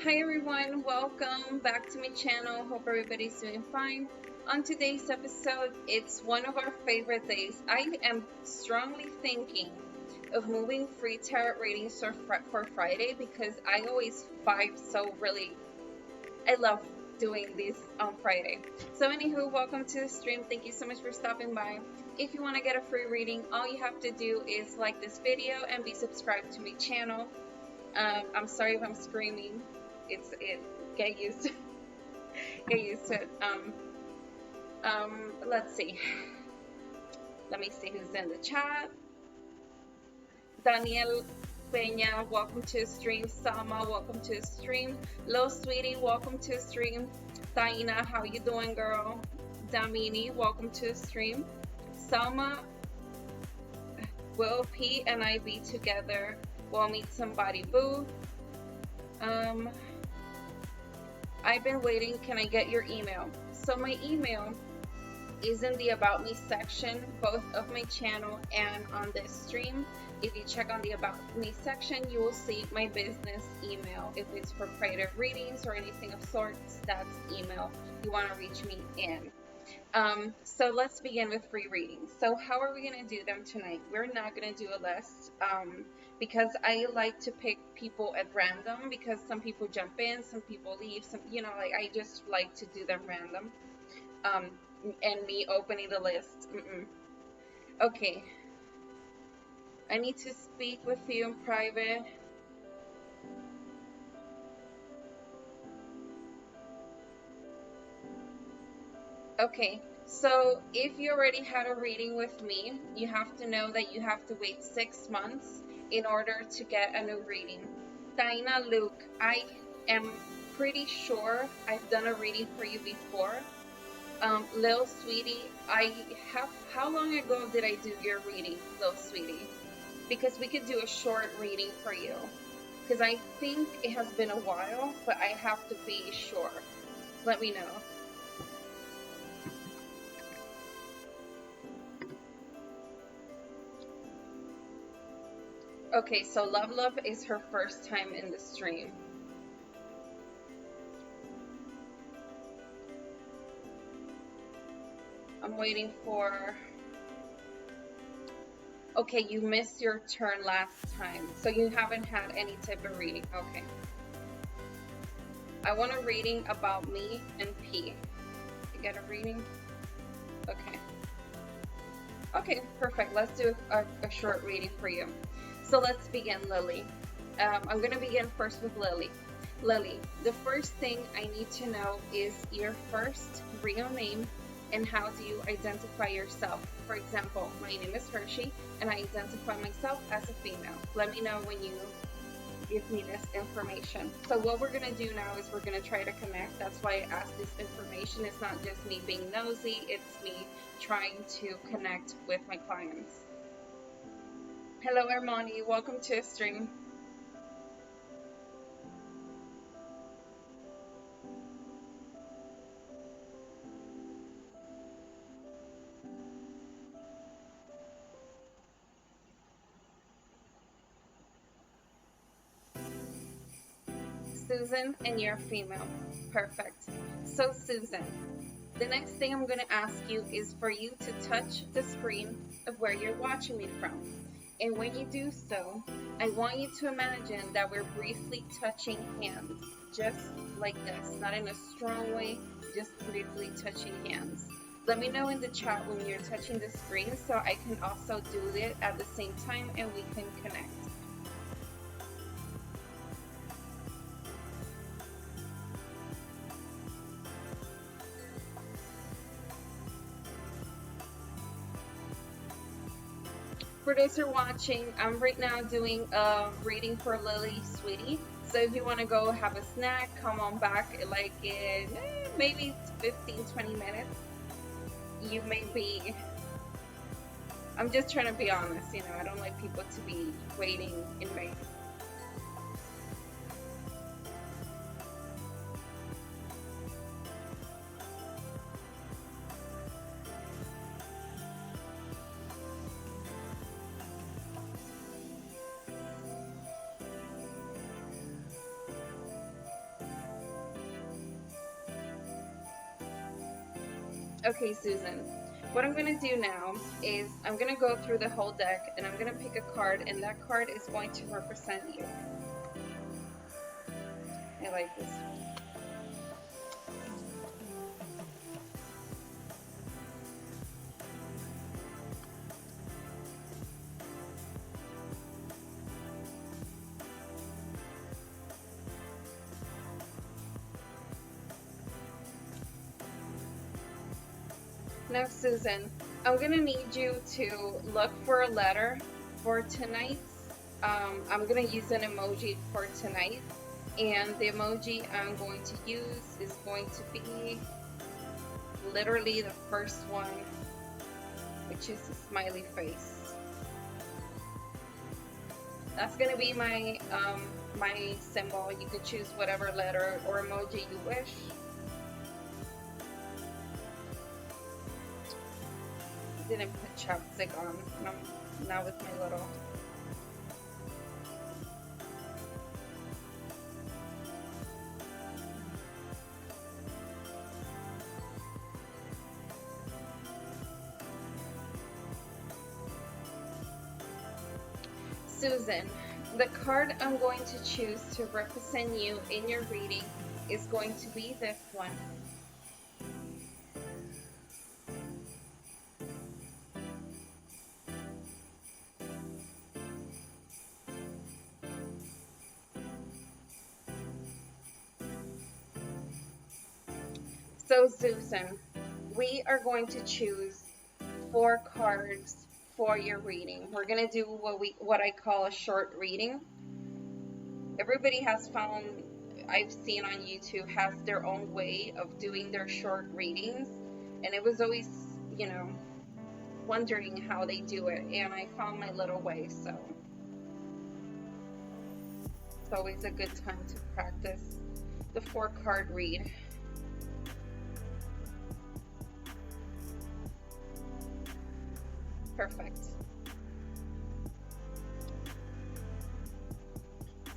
Hi everyone, welcome back to my channel. Hope everybody's doing fine. On today's episode, it's one of our favorite days. I am strongly thinking of moving free tarot readings for Friday because I always vibe so really. I love doing this on Friday. So anywho, welcome to the stream. Thank you so much for stopping by. If you want to get a free reading, all you have to do is like this video and be subscribed to my channel. I'm sorry if I'm screaming. Get used to it. Let's see. Let me see who's in the chat. Daniel Peña, welcome to the stream. Salma, welcome to the stream. Lo Sweetie, welcome to the stream. Taina, how you doing, girl? Damini, welcome to the stream. Salma, will P and I be together? We'll meet somebody. Boo. I've been waiting. Can I get your email? So my email is in the About Me section, both of my channel and on this stream. If you check on the About Me section, you will see my business email. If it's for private readings or anything of sorts, that's email you want to reach me in. So let's begin with free readings. So how are we going to do them tonight? We're not going to do a list because I like to pick people at random, because some people jump in, some people leave, some, like I just like to do them random. And me opening the list. Okay. I need to speak with you in private. Okay, so if you already had a reading with me, you have to know that you have to wait 6 months in order to get a new reading. Taina Luke, I am pretty sure I've done a reading for you before. Lil Sweetie, how long ago did I do your reading, Lil Sweetie? Because we could do a short reading for you. Because I think it has been a while, but I have to be sure. Let me know. Okay, so Love is her first time in the stream. I'm waiting for... Okay, you missed your turn last time, so you haven't had any type of reading. Okay. I want a reading about me and P. You get a reading? Okay. Okay, perfect. Let's do a short reading for you. So let's begin, Lily. I'm going to begin first with Lily. Lily, the first thing I need to know is your first real name and how do you identify yourself. For example, my name is Hershey and I identify myself as a female. Let me know when you give me this information. So what we're going to do now is we're going to try to connect. That's why I asked this information. It's not just me being nosy, it's me trying to connect with my clients. Hello, Armani. Welcome to a stream. Susan, and you're female. Perfect. So, Susan, the next thing I'm going to ask you is for you to touch the screen of where you're watching me from. And when you do so, I want you to imagine that we're briefly touching hands, just like this, not in a strong way, just briefly touching hands. Let me know in the chat when you're touching the screen so I can also do it at the same time and we can connect. For those who are watching, I'm right now doing a reading for Lily Sweetie. So if you want to go have a snack, come on back like in maybe 15-20 minutes. You may be, I'm just trying to be honest, you know, I don't like people to be waiting in vain. Okay, Susan, what I'm going to do now is I'm going to go through the whole deck and I'm going to pick a card, and that card is going to represent you. I like this. Now, Susan, I'm going to need you to look for a letter for tonight. I'm going to use an emoji for tonight, and the emoji I'm going to use is going to be literally the first one, which is a smiley face. That's going to be my my symbol. You could choose whatever letter or emoji you wish. Didn't put chapstick on. No, not with my little. Susan, the card I'm going to choose to represent you in your reading is going to be this one. So Susan, we are going to choose 4 cards for your reading. We're going to do what I call a short reading. Everybody has found, I've seen on YouTube, has their own way of doing their short readings, and it was always, you know, wondering how they do it, and I found my little way. So it's always a good time to practice the 4-card read. Perfect.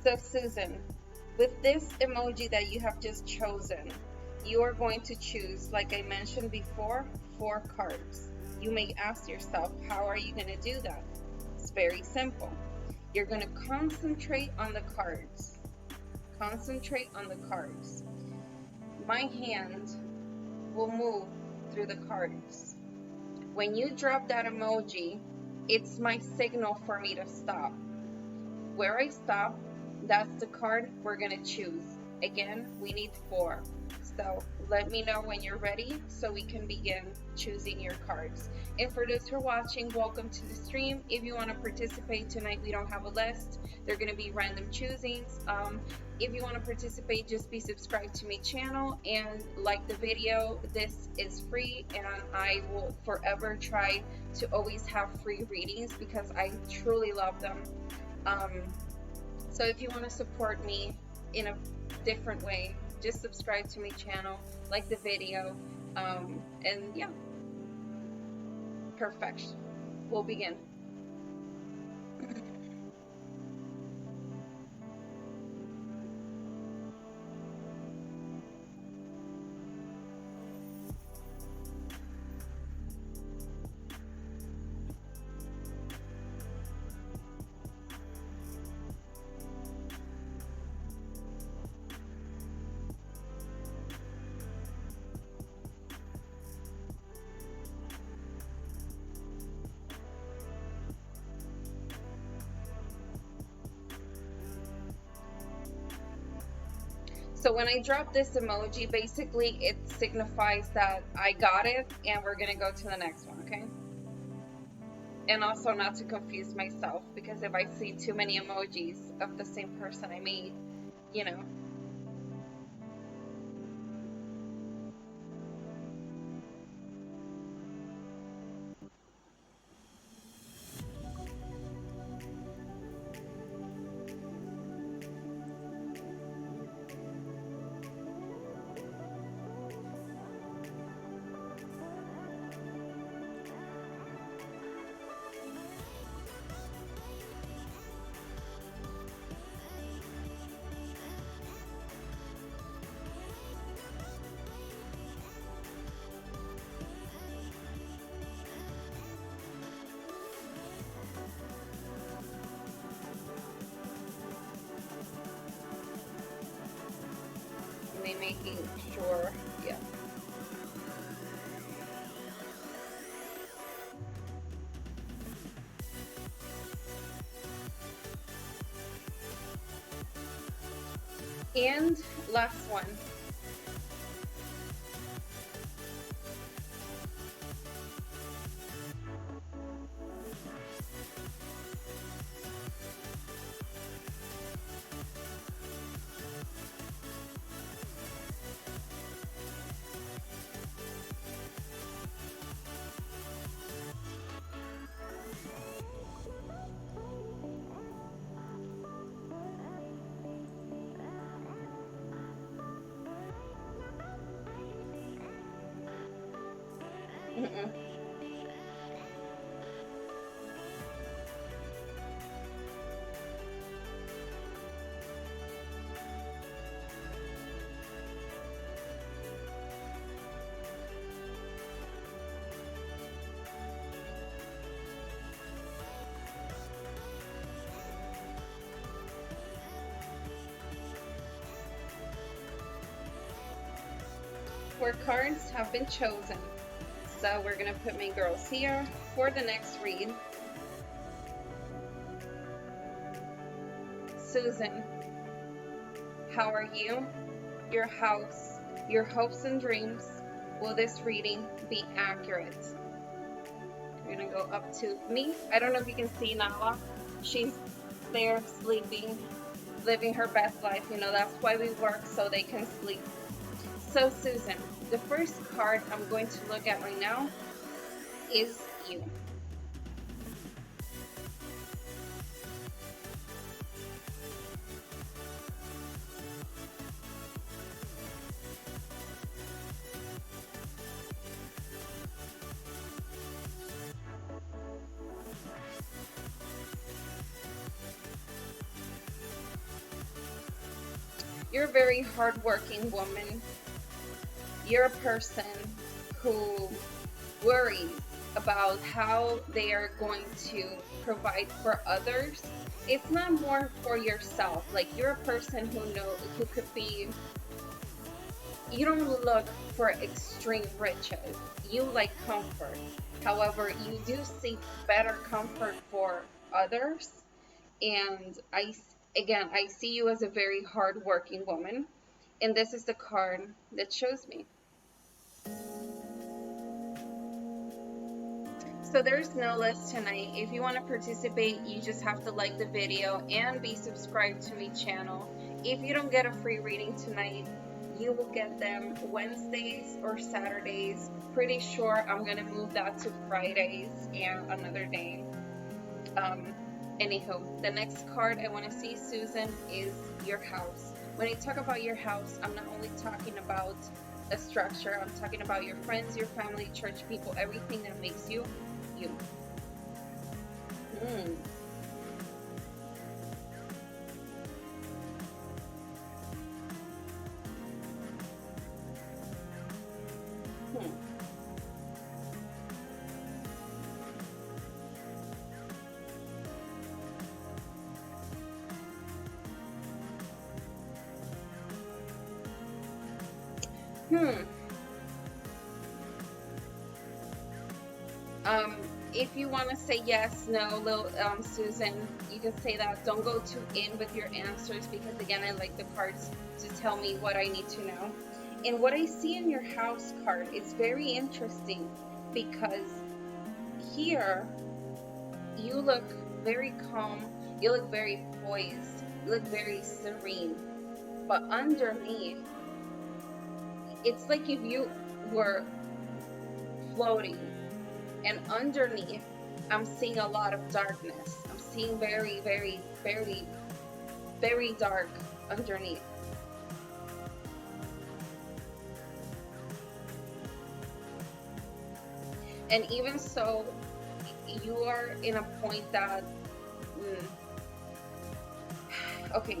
So Susan, with this emoji that you have just chosen, you are going to choose, like I mentioned before, 4 cards. You may ask yourself, how are you going to do that? It's very simple. You're going to concentrate on the cards. Concentrate on the cards. My hand will move through the cards. When you drop that emoji, it's my signal for me to stop. Where I stop, that's the card we're going to choose. Again, we need 4. So let me know when you're ready so we can begin choosing your cards. And for those who are watching, welcome to the stream. If you want to participate tonight, we don't have a list. They're going to be random choosings. If you want to participate, just be subscribed to my channel and like the video. This is free, and I will forever try to always have free readings because I truly love them. So if you want to support me in a different way, just subscribe to my channel, like the video, and yeah, perfect. We'll begin. So when I drop this emoji, basically it signifies that I got it, and we're gonna go to the next one, okay? And also not to confuse myself, because if I see too many emojis of the same person, I may, you know. Me making sure, yeah. And last one. Mm-mm. Four cards have been chosen. So we're gonna put my girls here for the next read. Susan, how are you? Your house, your hopes and dreams. Will this reading be accurate? We're gonna go up to me. I don't know if you can see Nala. She's there sleeping, living her best life. You know, that's why we work, so they can sleep. So Susan, the first card I'm going to look at right now is you. You're a very hardworking woman. You're a person who worries about how they are going to provide for others. It's not more for yourself. Like, you're a person who could be, you don't look for extreme riches. You like comfort. However, you do seek better comfort for others. And I see you as a very hardworking woman. And this is the card that shows me. So there's no list tonight. If you want to participate, you just have to like the video and be subscribed to my channel. If you don't get a free reading tonight, you will get them Wednesdays or Saturdays. Pretty sure I'm going to move that to Fridays and another day. Anywho, the next card I want to see, Susan, is your house. When I talk about your house, I'm not only talking about a structure, I'm talking about your friends, your family, church people, everything that makes you, you. Hmm. Hmm. Hmm. Um, if you want to say yes, no, little Susan, you can say that. Don't go too in with your answers, because again, I like the cards to tell me what I need to know. And what I see in your house card is very interesting, because here You look very calm, you look very poised, you look very serene. But underneath, it's like if you were floating, and underneath, I'm seeing a lot of darkness. I'm seeing very, very, very, very dark underneath. And even so, you are in a point that, okay,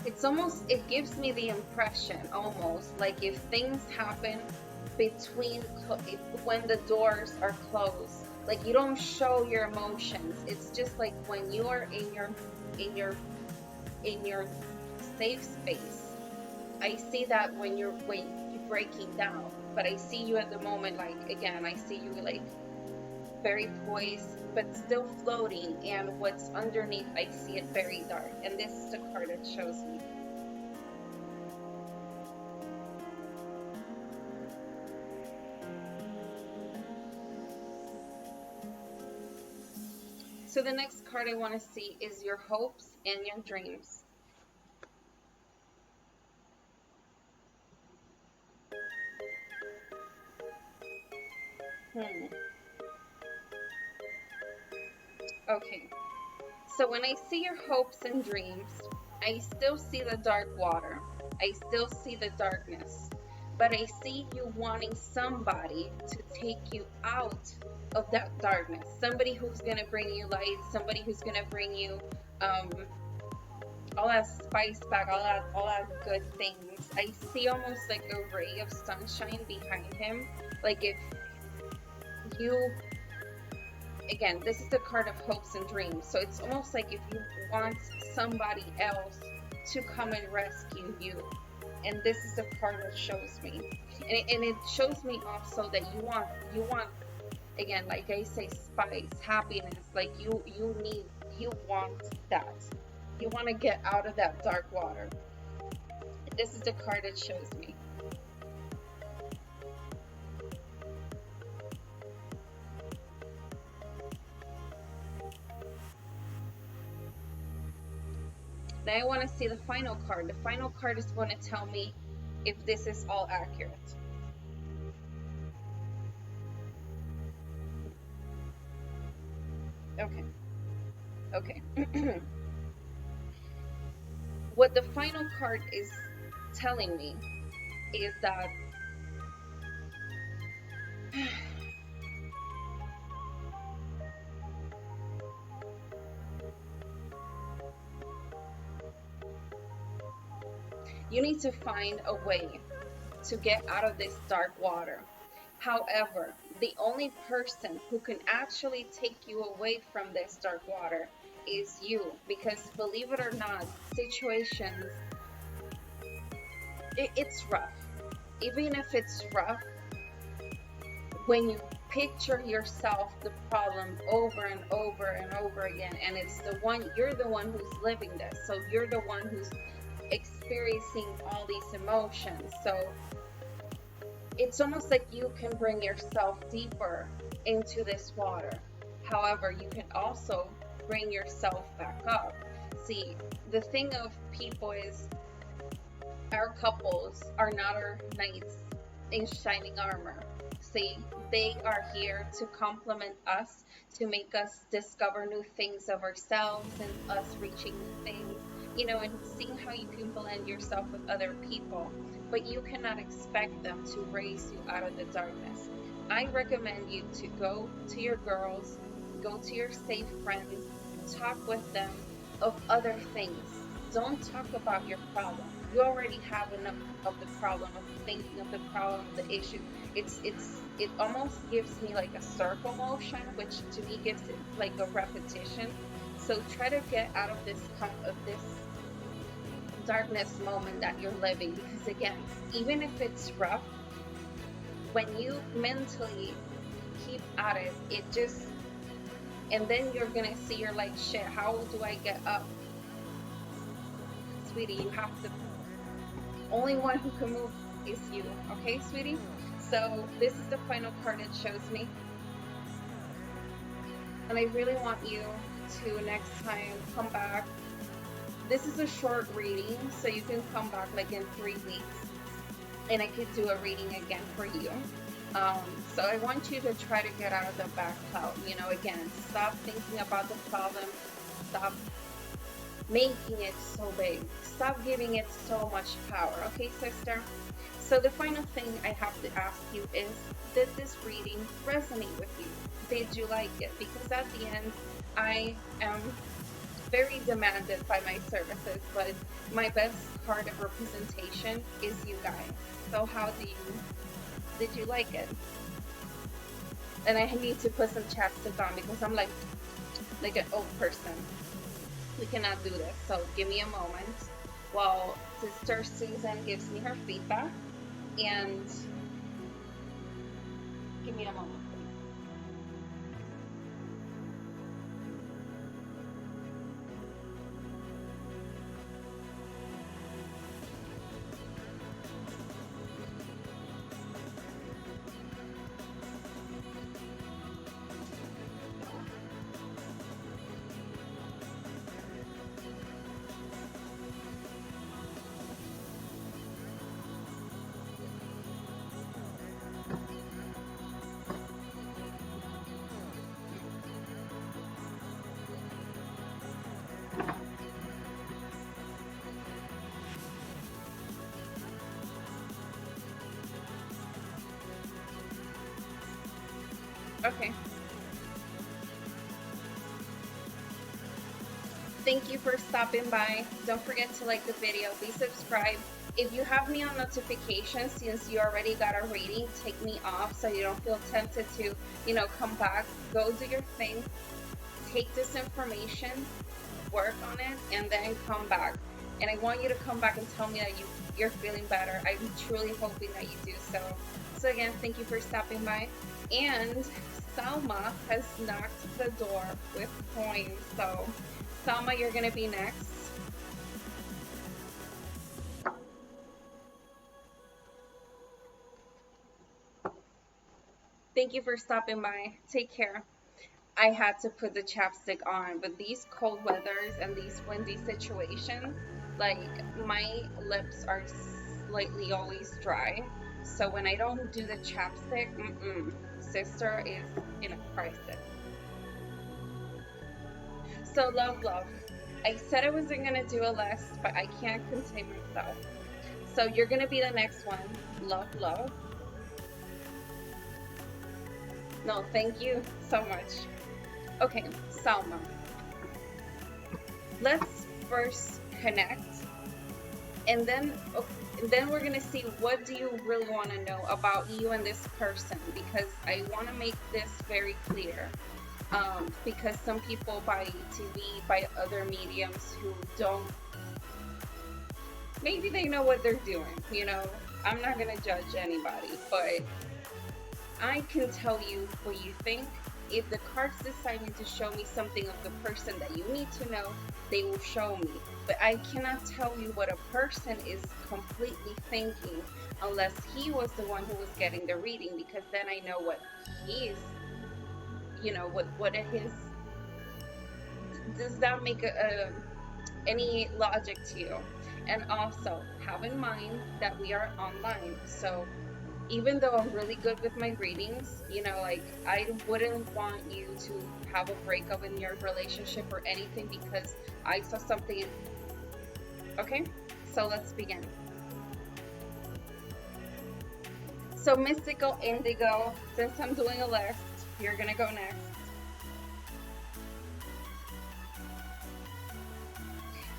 it's almost, it gives me the impression almost like if things happen between, when the doors are closed, like you don't show your emotions. It's just like when you are in your in your safe space. I see that when you're breaking down, but I see you at the moment, like again, I see you like very poised but still floating, and what's underneath, I see it very dark, and this is the card it shows me. So the next card I want to see is your hopes and your dreams. Okay, so when I see your hopes and dreams, I still see the dark water. I still see the darkness. But I see you wanting somebody to take you out of that darkness. Somebody who's going to bring you light. Somebody who's going to bring you um, all that spice back, all that good things. I see almost like a ray of sunshine behind him. Like if you, again, this is the card of hopes and dreams. So it's almost like if you want somebody else to come and rescue you. And this is the card that shows me. And it shows me also that you want, again, like I say, spice, happiness. Like you want that. You want to get out of that dark water. This is the card that shows me. Now I want to see the final card. The final card is going to tell me if this is all accurate. Okay. Okay. What the final card is telling me is that you need to find a way to get out of this dark water. However, the only person who can actually take you away from this dark water is you, because believe it or not, situations, it's rough. Even if it's rough, when you picture yourself the problem over and over and over again, and it's the one, you're the one who's living this, so you're the one who's experiencing all these emotions. So it's almost like you can bring yourself deeper into this water. However, you can also bring yourself back up. See, the thing of people is our couples are not our knights in shining armor. See, they are here to complement us, to make us discover new things of ourselves and us reaching new things, and seeing how you can blend yourself with other people. But you cannot expect them to raise you out of the darkness. I recommend you to go to your girls, go to your safe friends, talk with them of other things. Don't talk about your problem. You already have enough of the problem, of thinking of the problem, of the issue. It almost gives me like a circle motion, which to me gives it like a repetition. So try to get out of this darkness moment that you're living, because again, even if it's rough, when you mentally keep at it, And then you're gonna see, you're like, shit, how do I get up? Sweetie, you have to, only one who can move is you, okay, sweetie? So this is the final card it shows me. And I really want you to next time come back. This is a short reading, so you can come back like in 3 weeks and I could do a reading again for you. So I want you to try to get out of the back cloud. You know, again, stop thinking about the problem. Stop making it so big. Stop giving it so much power. Okay, sister? So the final thing I have to ask you is, did this reading resonate with you? Did you like it? Because at the end, I am very demanded by my services, but my best card of representation is you guys. So how did you like it? And I need to put some chapstick on because I'm like an old person. We cannot do this. So give me a moment while Sister Susan gives me her feedback, and give me a moment. Okay. Thank you for stopping by. Don't forget to like the video, be subscribed. If you have me on notifications, since you already got a reading, take me off so you don't feel tempted to, come back. Go do your thing. Take this information, work on it, and then come back. And I want you to come back and tell me that you're feeling better. I'm truly hoping that you do so. So again, thank you for stopping by. And Salma has knocked the door with coins. So Salma, you're gonna be next. Thank you for stopping by. Take care. I had to put the chapstick on, but these cold weathers and these windy situations, like, my lips are slightly always dry. So when I don't do the chapstick, sister is in a crisis. So love. I said I wasn't gonna do a list, but I can't contain myself. So you're gonna be the next one. Love. No, thank you so much. Okay, Salma. Let's first connect, and then we're gonna see what do you really want to know about you and this person, because I want to make this very clear. Because some people by TV, by other mediums who don't, maybe they know what they're doing, I'm not gonna judge anybody, but I can tell you what you think. If the cards decided to show me something of the person that you need to know, they will show me. But I cannot tell you what a person is completely thinking unless he was the one who was getting the reading, because then I know what he's, what his, does that make any logic to you? And also have in mind that we are online, so even though I'm really good with my readings, I wouldn't want you to have a breakup in your relationship or anything because I saw something. Okay, so let's begin. So Mystical Indigo, since I'm doing a list, you're gonna go next.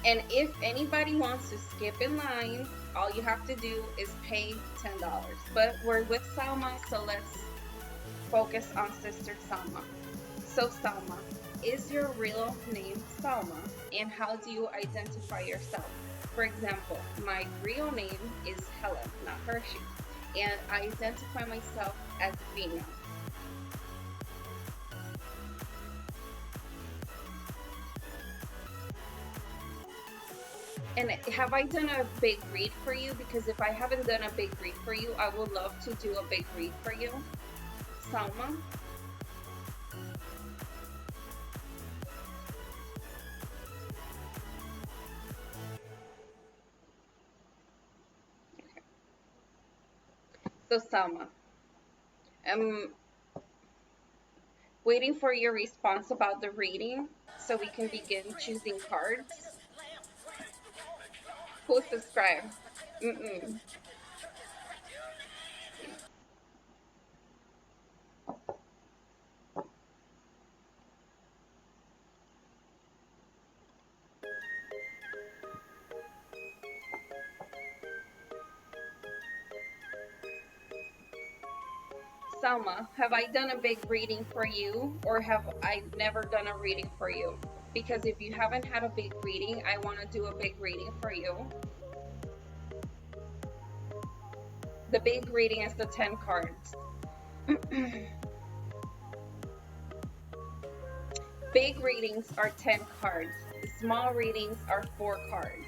And if anybody wants to skip in line, all you have to do is pay $10. But we're with Salma, so let's focus on Sister Salma. So Salma, is your real name Salma? And how do you identify yourself? For example, my real name is Helen, not Hershey. And I identify myself as female. And have I done a big read for you? Because if I haven't done a big read for you, I would love to do a big read for you. Salma. So Salma, I'm waiting for your response about the reading so we can begin choosing cards. Who subscribed? Mm-mm. Salma, have I done a big reading for you, or have I never done a reading for you? Because if you haven't had a big reading, I want to do a big reading for you. The big reading is the 10 cards. Big readings are 10 cards. Small readings are 4 cards.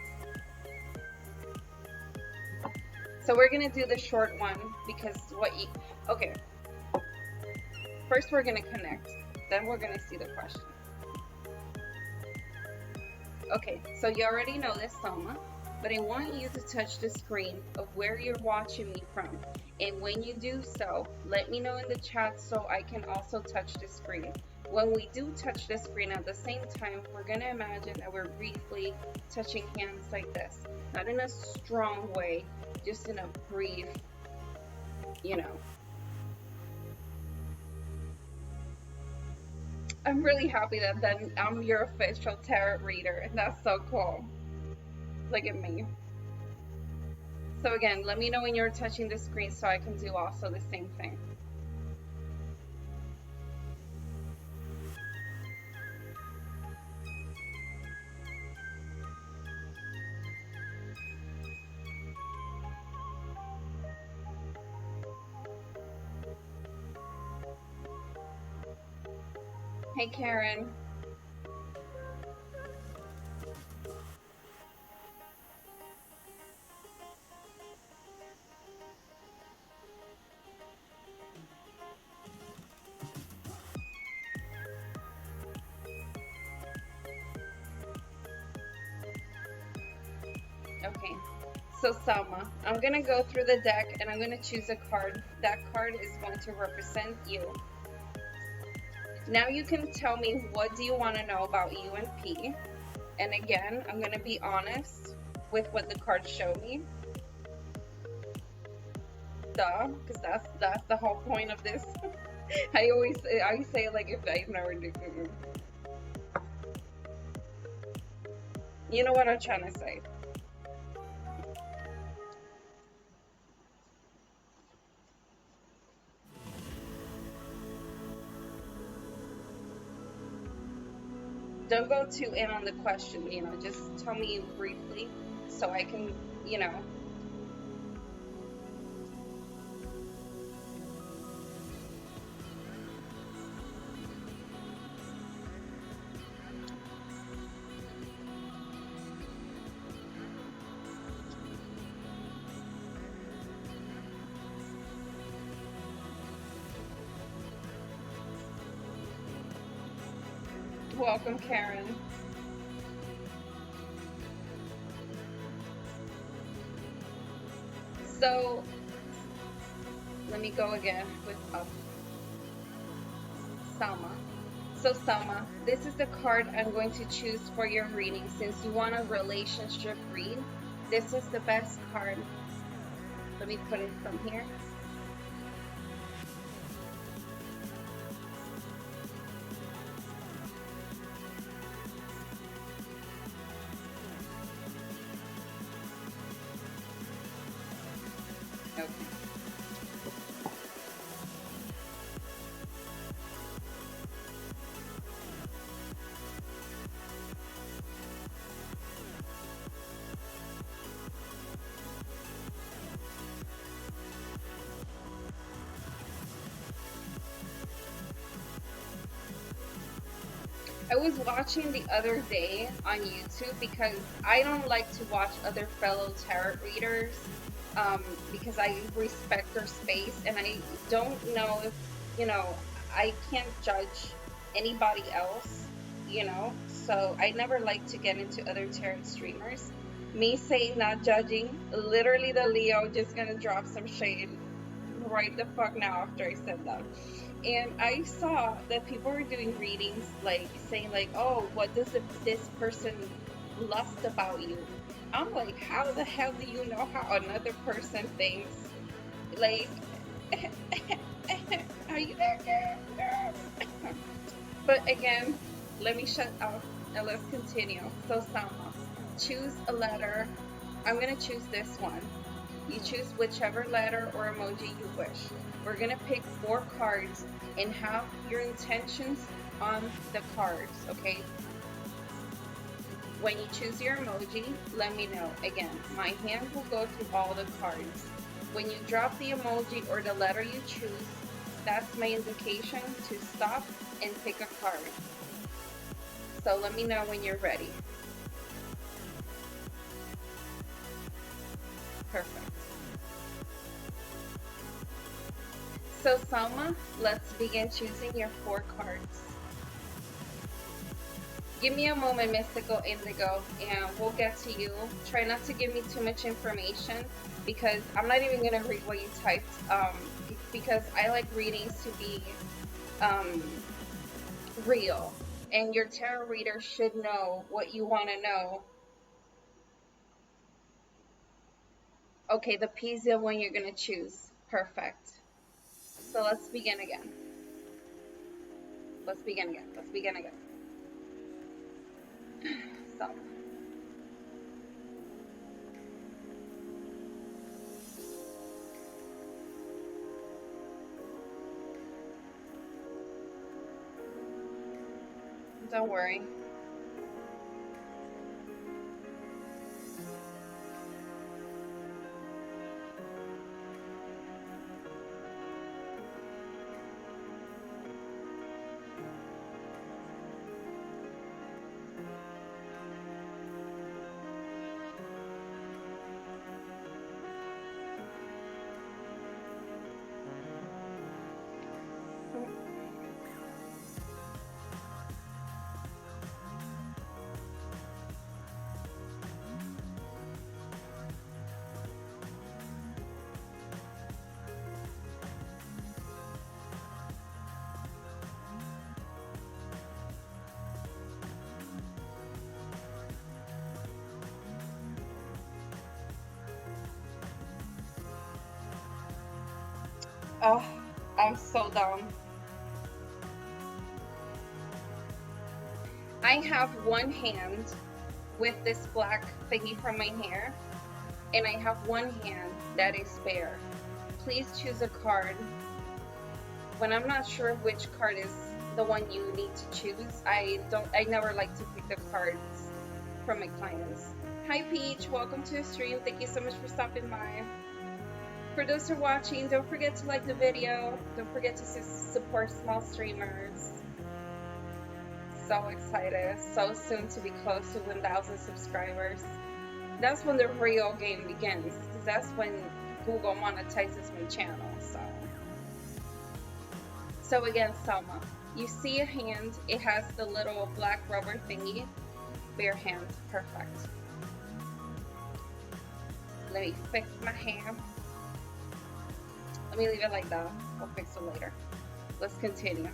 So we're going to do the short one because okay. First we're going to connect. Then we're going to see the question. Okay, so you already know this, Soma, but I want you to touch the screen of where you're watching me from. And when you do so, let me know in the chat so I can also touch the screen. When we do touch the screen at the same time, we're going to imagine that we're briefly touching hands like this. Not in a strong way, just in a brief, you know. I'm really happy that then I'm your official tarot reader, and that's so cool. Look at me. So again, let me know when you're touching the screen so I can do also the same thing. Hey, Karen. Okay, so Selma, I'm going to go through the deck and I'm going to choose a card. That card is going to represent you. Now you can tell me, what do you want to know about you and P? And again, I'm going to be honest with what the cards show me. Duh, because that's the whole point of this. I say like if I've never do. You know what I'm trying to say. Don't go too in on the question, you know, just tell me briefly so I can, you know. Welcome, Karen. So, let me go again with Salma. So Salma, this is the card I'm going to choose for your reading. Since you want a relationship read, this is the best card. Let me put it from here. Okay. I was watching the other day on YouTube because I don't like to watch other fellow tarot readers because I respect their space and I don't know if, you know, I can't judge anybody else, you know, so I never like to get into other tarot streamers. Me saying not judging, literally the Leo just gonna drop some shade right the fuck now after I said that. And I saw that people were doing readings like saying like, oh, what does this person lust about you? I'm like, how the hell do you know how another person thinks? Like, are you there, girl? But again, let me shut up and let's continue. So Salma, choose a letter. I'm gonna choose this one. You choose whichever letter or emoji you wish. We're gonna pick 4 cards and have your intentions on the cards, okay? When you choose your emoji, let me know. Again, my hand will go through all the cards. When you drop the emoji or the letter you choose, that's my indication to stop and pick a card. So let me know when you're ready. Perfect. So Salma, let's begin choosing your 4 cards. Give me a moment, Mystical Indigo, and we'll get to you. Try not to give me too much information because I'm not even going to read what you typed because I like readings to be real. And your tarot reader should know what you want to know. Okay, the P is the one you're going to choose. Perfect. So let's begin again. Let's begin again. Let's begin again. So. Don't worry. Oh, I'm so dumb. I have one hand with this black thingy from my hair, and I have one hand that is bare. Please choose a card. When I'm not sure which card is the one you need to choose, I never like to pick the cards from my clients. Hi Peach, welcome to the stream. Thank you so much for stopping by. For those who are watching, don't forget to like the video. Don't forget to support small streamers. So excited. So soon to be close to 1,000 subscribers. That's when the real game begins. That's when Google monetizes my channel. So again, Selma, you see a hand. It has the little black rubber thingy. Bare hand. Perfect. Let me fix my hair. Let me leave it like that. I'll fix it later. Let's continue.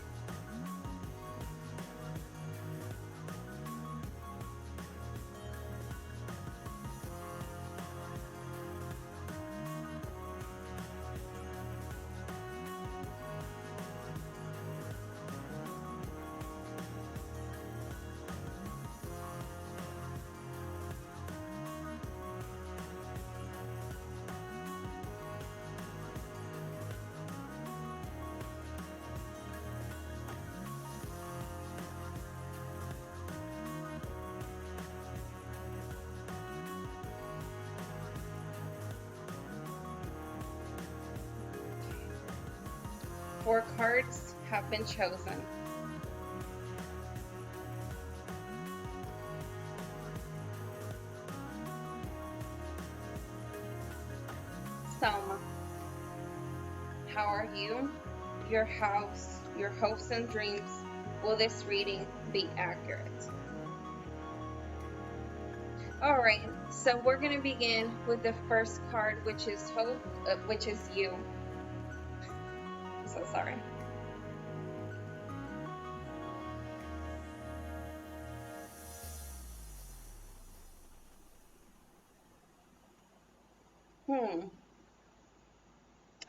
Four cards have been chosen. your house, your hopes and dreams, will this reading be accurate? All right, so we're gonna begin with the first card, which is hope, which is you. I'm so sorry.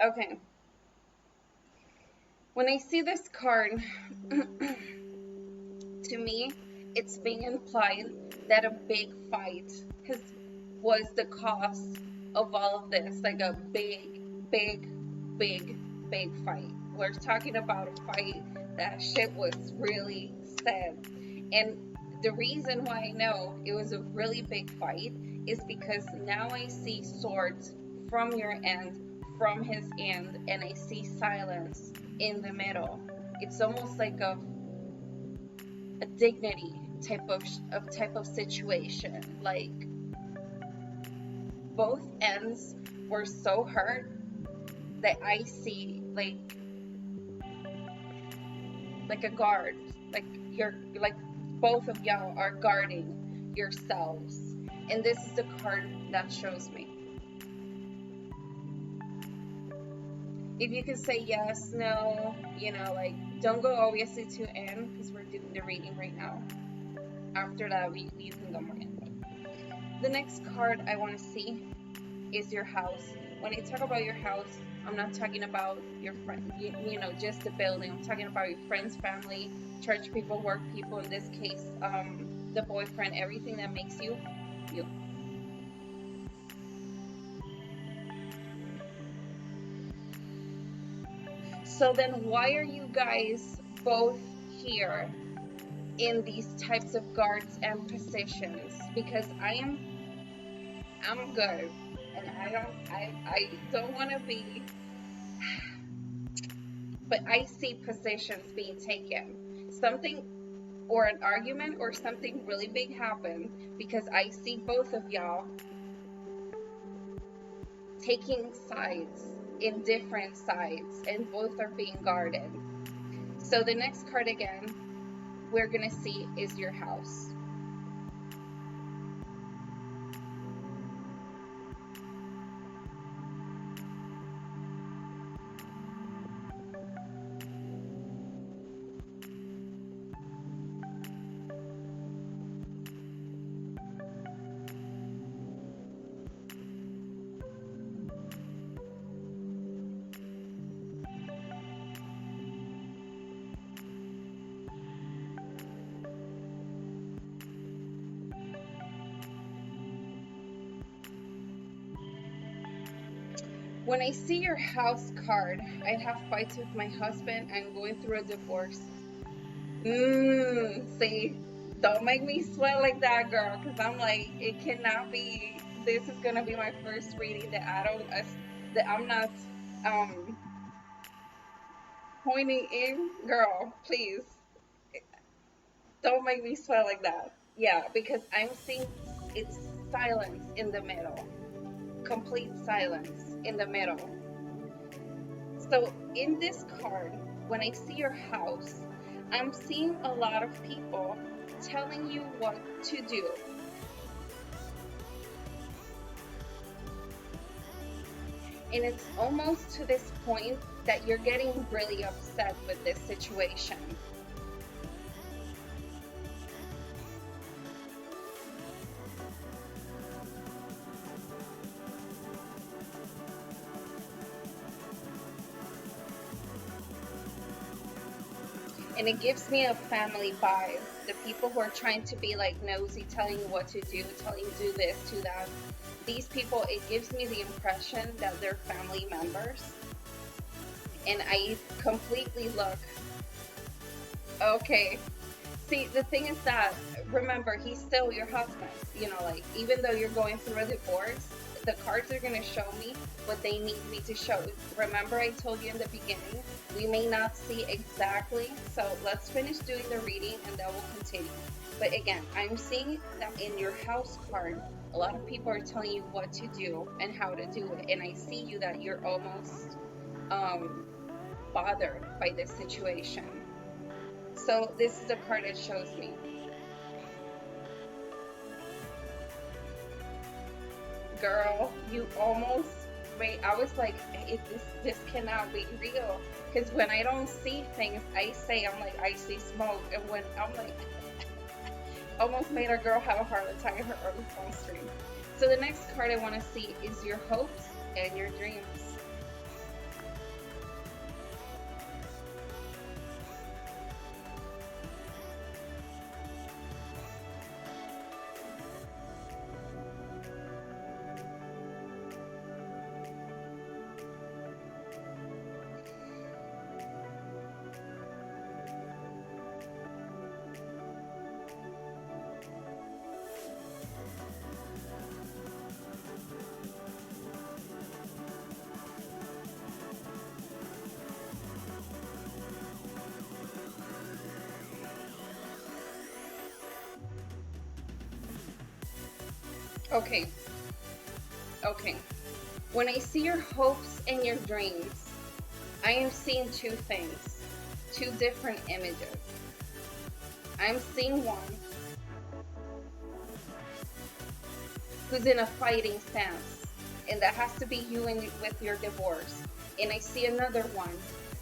Okay. When I see this card, to me, it's being implied that a big fight has was the cause of all of this, like a big, big, big fight. We're talking about a fight that shit was really sad. And the reason why I know it was a really big fight is because now I see swords from your end, from his end, and I see silence in the middle. It's almost like a dignity type of situation. Like both ends were so hurt that I see like a guard, like you're like both of y'all are guarding yourselves, and this is the card that shows me. If you can say yes, no, like don't go obviously to end because we're doing the reading right now. After that, you can go more in. The next card I want to see is your house. When I talk about your house, I'm not talking about your friend, just the building. I'm talking about your friends, family, church people, work people. In this case, the boyfriend, everything that makes you, you. So then why are you guys both here in these types of guards and positions? Because I'm good, and I don't want to be, but I see positions being taken. Something or an argument or something really big happened because I see both of y'all taking sides in different sides, and both are being guarded. So the next card again we're gonna see is your house. When I see your house card, I have fights with my husband. I'm going through a divorce. See, don't make me sweat like that, girl, because I'm like, it cannot be. This is gonna be my first reading that that I'm not pointing in, girl. Please, don't make me sweat like that. Yeah, because I'm seeing it's silence in the middle, complete silence in the middle. So in this card, when I see your house, I'm seeing a lot of people telling you what to do. And it's almost to this point that you're getting really upset with this situation. And it gives me a family vibe. The people who are trying to be like nosy, telling you what to do, telling you do this, do that. These people, it gives me the impression that they're family members. And I completely look, okay. See, the thing is that, remember, he's still your husband. Like, even though you're going through a divorce, the cards are going to show me what they need me to show. Remember, I told you in the beginning, we may not see exactly. So let's finish doing the reading and then we'll continue. But again, I'm seeing that in your house card, a lot of people are telling you what to do and how to do it. And I see you that you're almost, bothered by this situation. So this is the card it shows me. Girl, you almost wait. I was like, this cannot be real. Because when I don't see things, I say I'm like I see smoke, and when I'm like, almost made a girl have a heart attack in her early phone stream. So the next card I want to see is your hopes and your dreams. Okay, okay. When I see your hopes and your dreams, I am seeing two things, two different images. I'm seeing one who's in a fighting stance, and that has to be you with your divorce. And I see another one,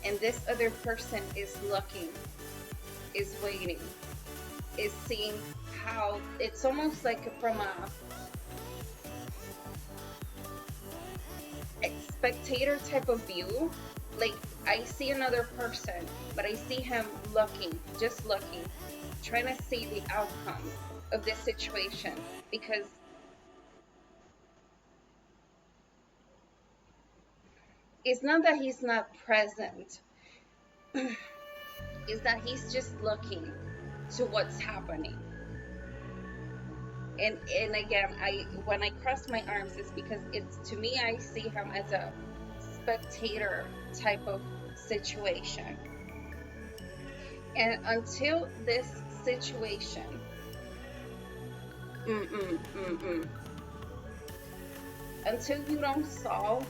and this other person is looking, is waiting, is seeing how it's almost like from a spectator type of view. Like I see another person, but I see him looking, just looking, trying to see the outcome of this situation, because it's not that he's not present, it's that he's just looking to what's happening. And again, when I cross my arms, it's because it's, to me, I see him as a spectator type of situation. And until this situation, until you don't solve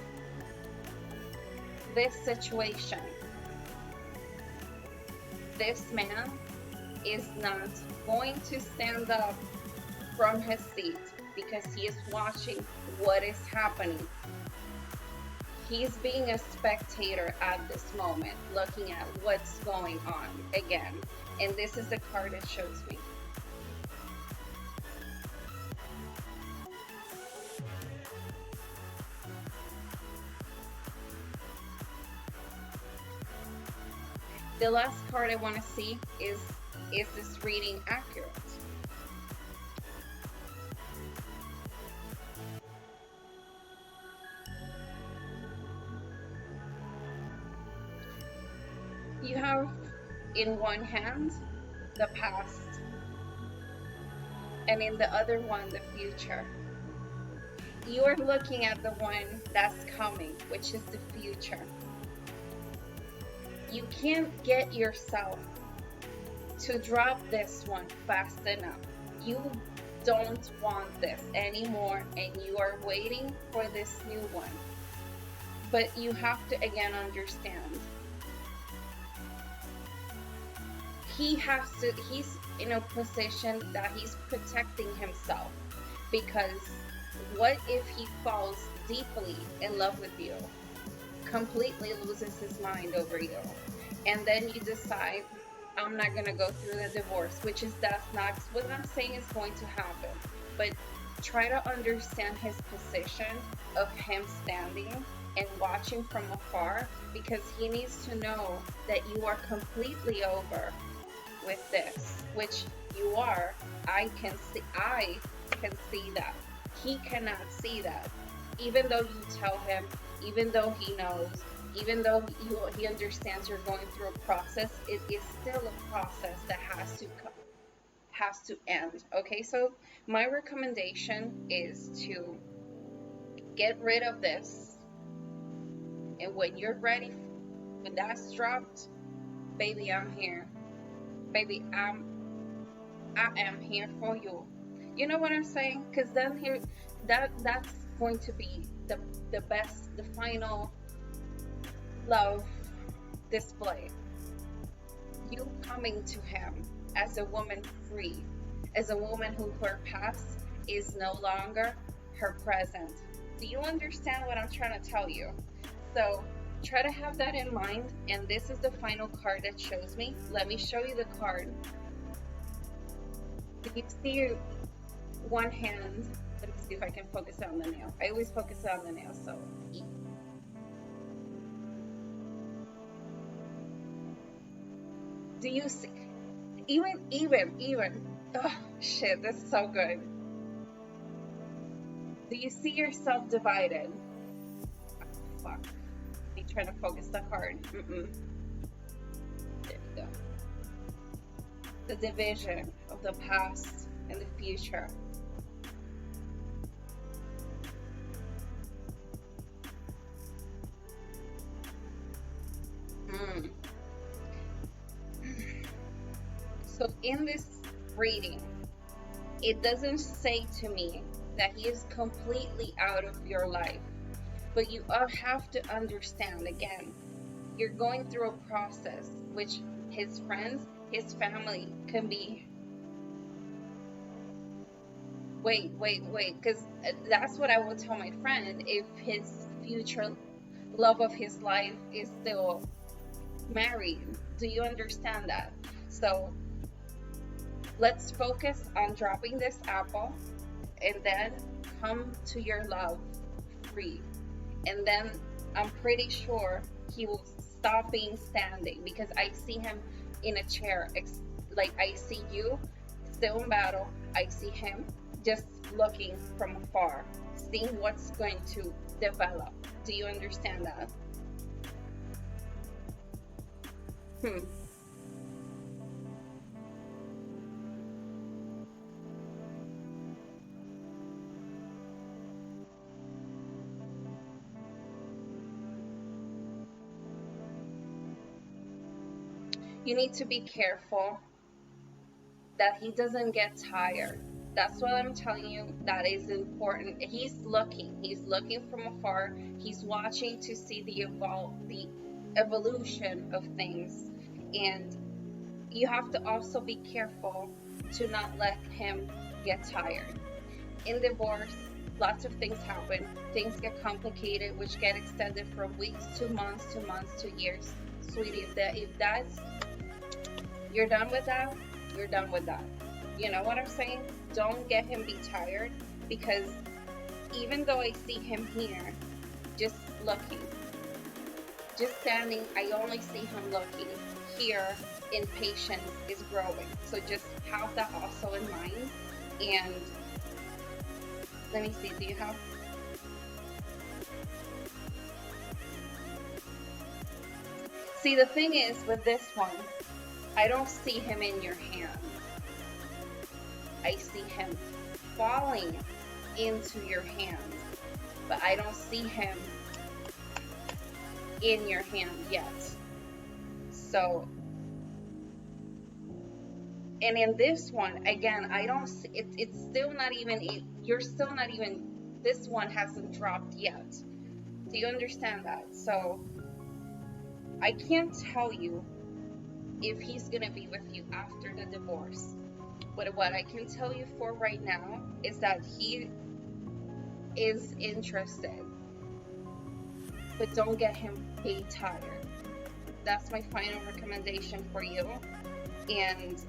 this situation, this man is not going to stand up from his seat, because he is watching what is happening. He's being a spectator at this moment, looking at what's going on again. And this is the card it shows me. The last card I want to see is this reading accurate? You have in one hand the past, and in the other one the future. You are looking at the one that's coming, which is the future. You can't get yourself to drop this one fast enough. You don't want this anymore, and you are waiting for this new one. But you have to again understand, he's in a position that he's protecting himself, because what if he falls deeply in love with you, completely loses his mind over you, and then you decide, I'm not gonna go through the divorce, that's not what I'm saying is going to happen. But try to understand his position of him standing and watching from afar, because he needs to know that you are completely over with this, which you are. I can see that. He cannot see that. Even though you tell him, even though he knows, even though he understands you're going through a process, it is still a process that has to end. Okay, so my recommendation is to get rid of this, and when you're ready, when that's dropped, baby, I'm here. Baby, I am here for you. You know what I'm saying? Because then that's going to be the best, the final love display. You coming to him as a woman free, as a woman who her past is no longer her present. Do you understand what I'm trying to tell you? So try to have that in mind. And this is the final card that shows me. Let me show you the card. Do you see one hand? Let me see if I can focus on the nail. I always focus on the nail, so do you see? Even. Oh, shit, this is so good. Do you see yourself divided? Oh, fuck. Me trying to focus the card. There you go. The division of the past and the future. So in this reading, it doesn't say to me that he is completely out of your life, but you have to understand, again, you're going through a process which his friends, his family can be. Wait, because that's what I will tell my friend if his future love of his life is still married. Do you understand that? So let's focus on dropping this apple and then come to your love free. And then I'm pretty sure he will stop being standing, because I see him in a chair. Like, I see you still in battle. I see him just looking from afar, seeing what's going to develop. Do you understand that? You need to be careful that he doesn't get tired. That's what I'm telling you. That is important. He's looking from afar. He's watching to see the evolution of things. And you have to also be careful to not let him get tired. In divorce, lots of things happen. Things get complicated, which get extended from weeks to months to years. Sweetie, if that's you're done with that, you're done with that. You know what I'm saying? Don't get him be tired, because even though I see him here, just looking, just standing, I only see him looking. Here, impatience is growing. So just have that also in mind. And let me see, do you have? See, the thing is with this one, I don't see him in your hand. I see him falling into your hand, but I don't see him in your hand yet. So, and in this one, again, I don't see, it's still not even, you're still not even, this one hasn't dropped yet. Do you understand that? So, I can't tell you if he's gonna be with you after the divorce. But what I can tell you for right now is that he is interested. But don't get him be tired. That's my final recommendation for you. And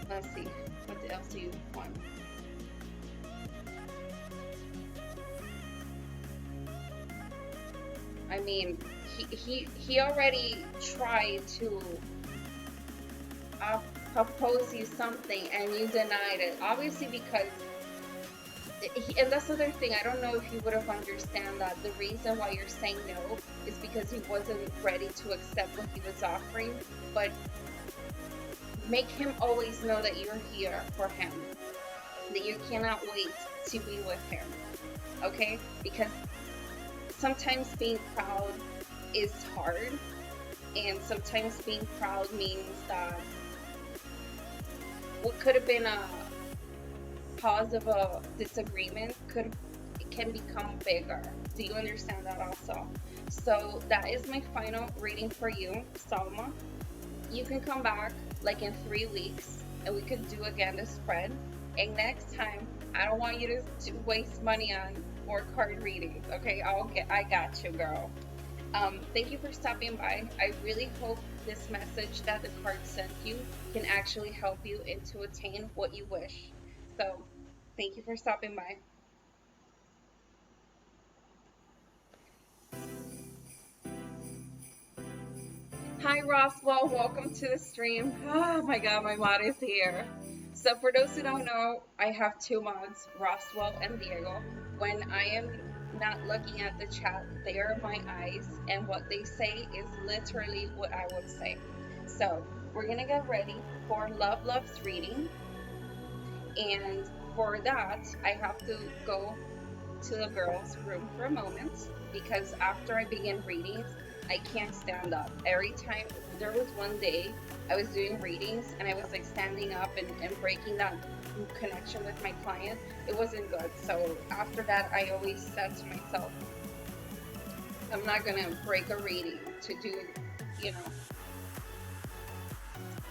let's see, what else do you want? I mean, he already tried to propose you something and you denied it. Obviously, because and that's the other thing. I don't know if you would have understand that the reason why you're saying no is because he wasn't ready to accept what he was offering. But make him always know that you're here for him, that you cannot wait to be with him. Okay? Because sometimes being proud is hard, and sometimes being proud means that what could have been a cause of a disagreement can become bigger. Do you understand that also? So that is my final reading for you, Salma. You can come back like in 3 weeks and we could do again the spread. And next time, I don't want you to waste money on more card readings. Okay, I got you, girl. Thank you for stopping by. I really hope this message that the card sent you can actually help you and to attain what you wish. So, thank you for stopping by. Hi, Roswell. Welcome to the stream. Oh my God, my mod is here. So, for those who don't know, I have two mods, Roswell and Diego. When I am not looking at the chat, they are my eyes, and what they say is literally what I would say. So, we're gonna get ready for Love Love's reading, and for that, I have to go to the girls' room for a moment because after I begin readings, I can't stand up. Every time, there was one day I was doing readings and I was like standing up and breaking that connection with my client. It wasn't good. So after that, I always said to myself, I'm not gonna break a reading to do, you know,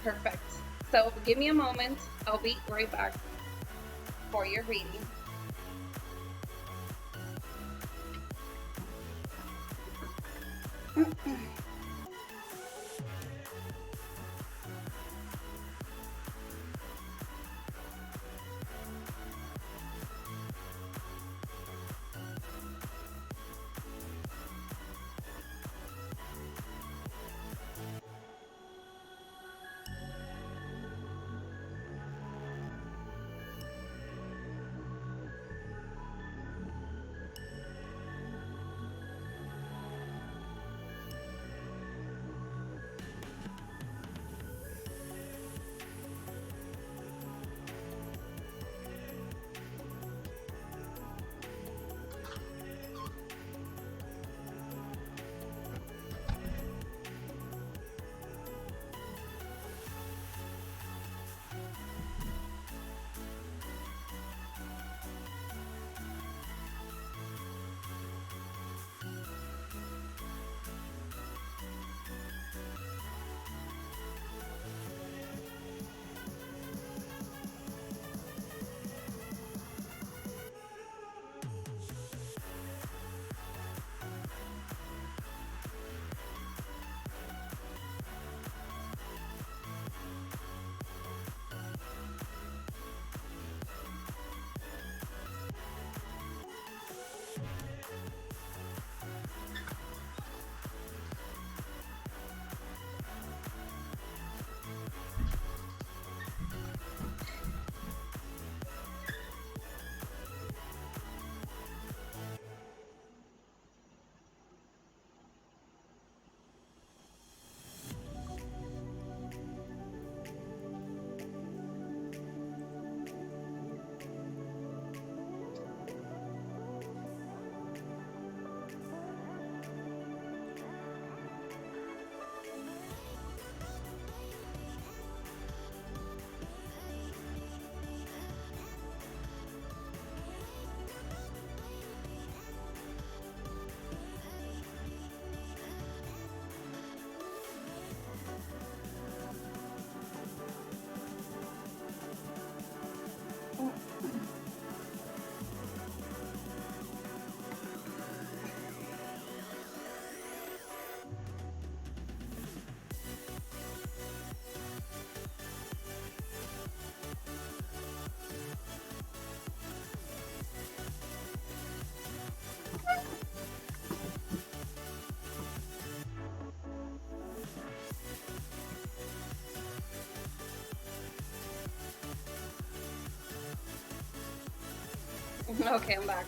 perfect. So give me a moment. I'll be right back for your reading. Okay, I'm back.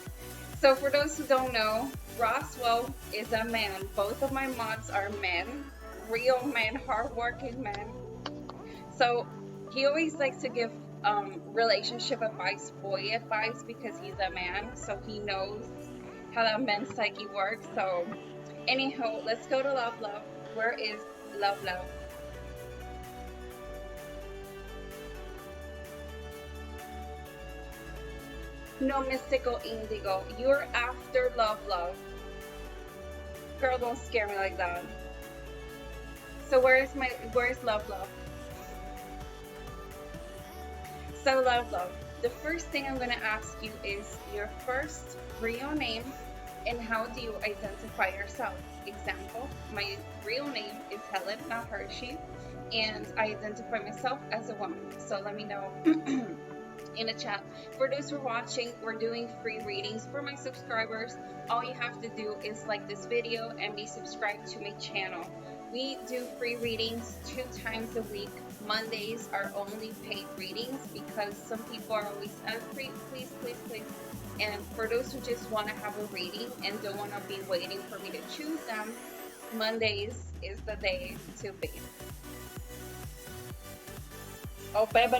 So for those who don't know, Roswell is a man. Both of my mods are men, real men, hardworking men. So he always likes to give relationship advice, boy advice, because he's a man, so he knows how that men's psyche works. So anyhow, let's go to Love Love. Where is Love Love? No mystical indigo. You're after love, love. Girl, don't scare me like that. So where's love, love? So love, love. The first thing I'm gonna ask you is your first real name and how do you identify yourself? Example, my real name is Helen, not Hershey, and I identify myself as a woman. So let me know in the chat. For those who are watching, we're doing free readings for my subscribers. All you have to do is like this video and be subscribed to my channel. We do free readings 2 times a week. Mondays are only paid readings because some people are always free, please, please, please. And for those who just want to have a reading and don't want to be waiting for me to choose them, Mondays is the day to be. Oh, baby,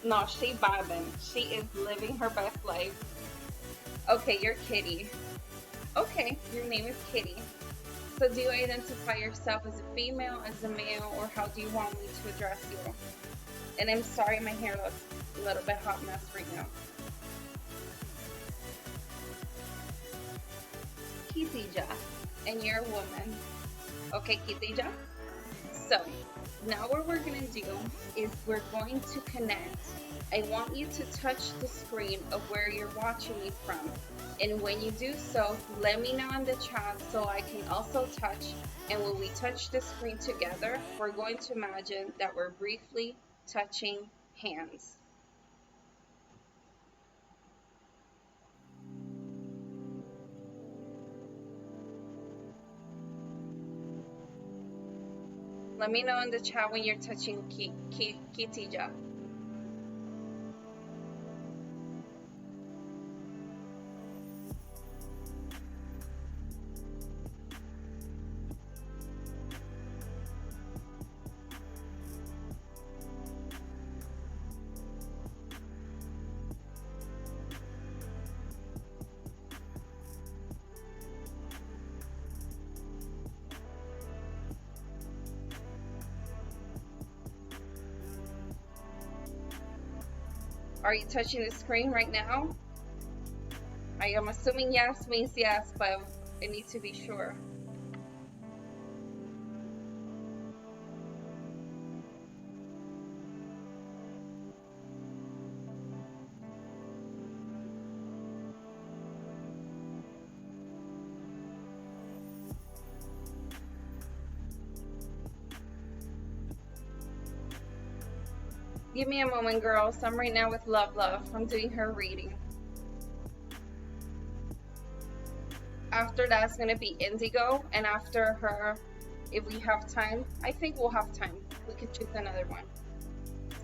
no, she vibing. She is living her best life. Okay, you're Kitty. Okay, your name is Kitty. So do you identify yourself as a female, as a male, or how do you want me to address you? And I'm sorry, my hair looks a little bit hot mess right now. Kitija, and you're a woman. Okay, Kitija. So now what we're gonna do is we're going to connect. I want you to touch the screen of where you're watching me from. And when you do so, let me know in the chat so I can also touch. And when we touch the screen together, we're going to imagine that we're briefly touching hands. Let me know in the chat when you're touching Kitija. Are you touching the screen right now? I am assuming yes means yes, but I need to be sure. Give me a moment, girls. I'm right now with Love Love. I'm doing her reading. After that's going to be Indigo. And after her, if we have time, I think we'll have time. We could choose another one.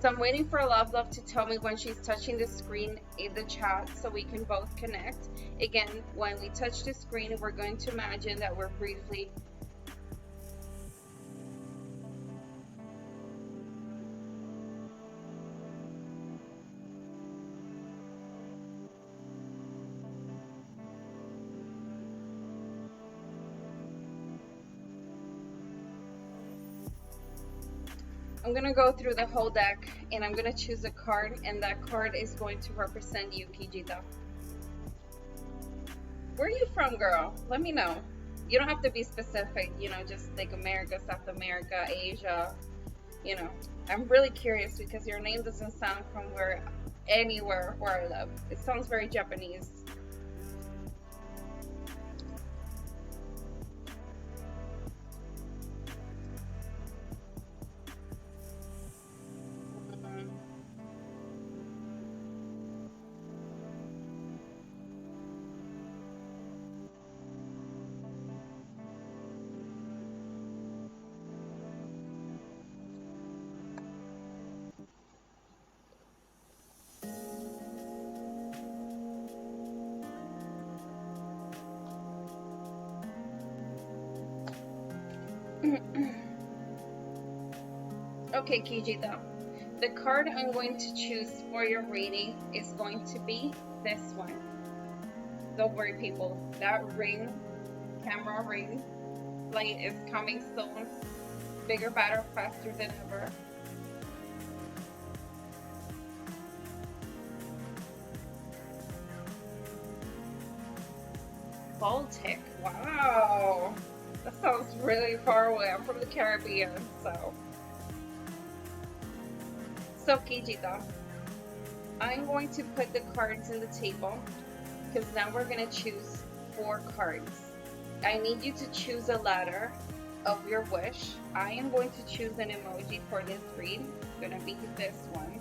So I'm waiting for Love Love to tell me when she's touching the screen in the chat so we can both connect. Again, when we touch the screen, we're going to imagine that we're briefly I'm gonna go through the whole deck and I'm gonna choose a card, and that card is going to represent you, Kijita. Where are you from, girl? Let me know. You don't have to be specific, you know, just like America, South America, Asia, you know. I'm really curious because your name doesn't sound from anywhere where I live. It sounds very Japanese. Okay, Kijita. The card I'm going to choose for your reading is going to be this one. Don't worry, people. That ring, camera ring, light is coming soon. Bigger, better, faster than ever. Baltic. Wow. That sounds really far away. I'm from the Caribbean, so. So, Kijita, I'm going to put the cards in the table because now we're going to choose 4 cards. I need you to choose a letter of your wish. I am going to choose an emoji for this read. It's going to be this one.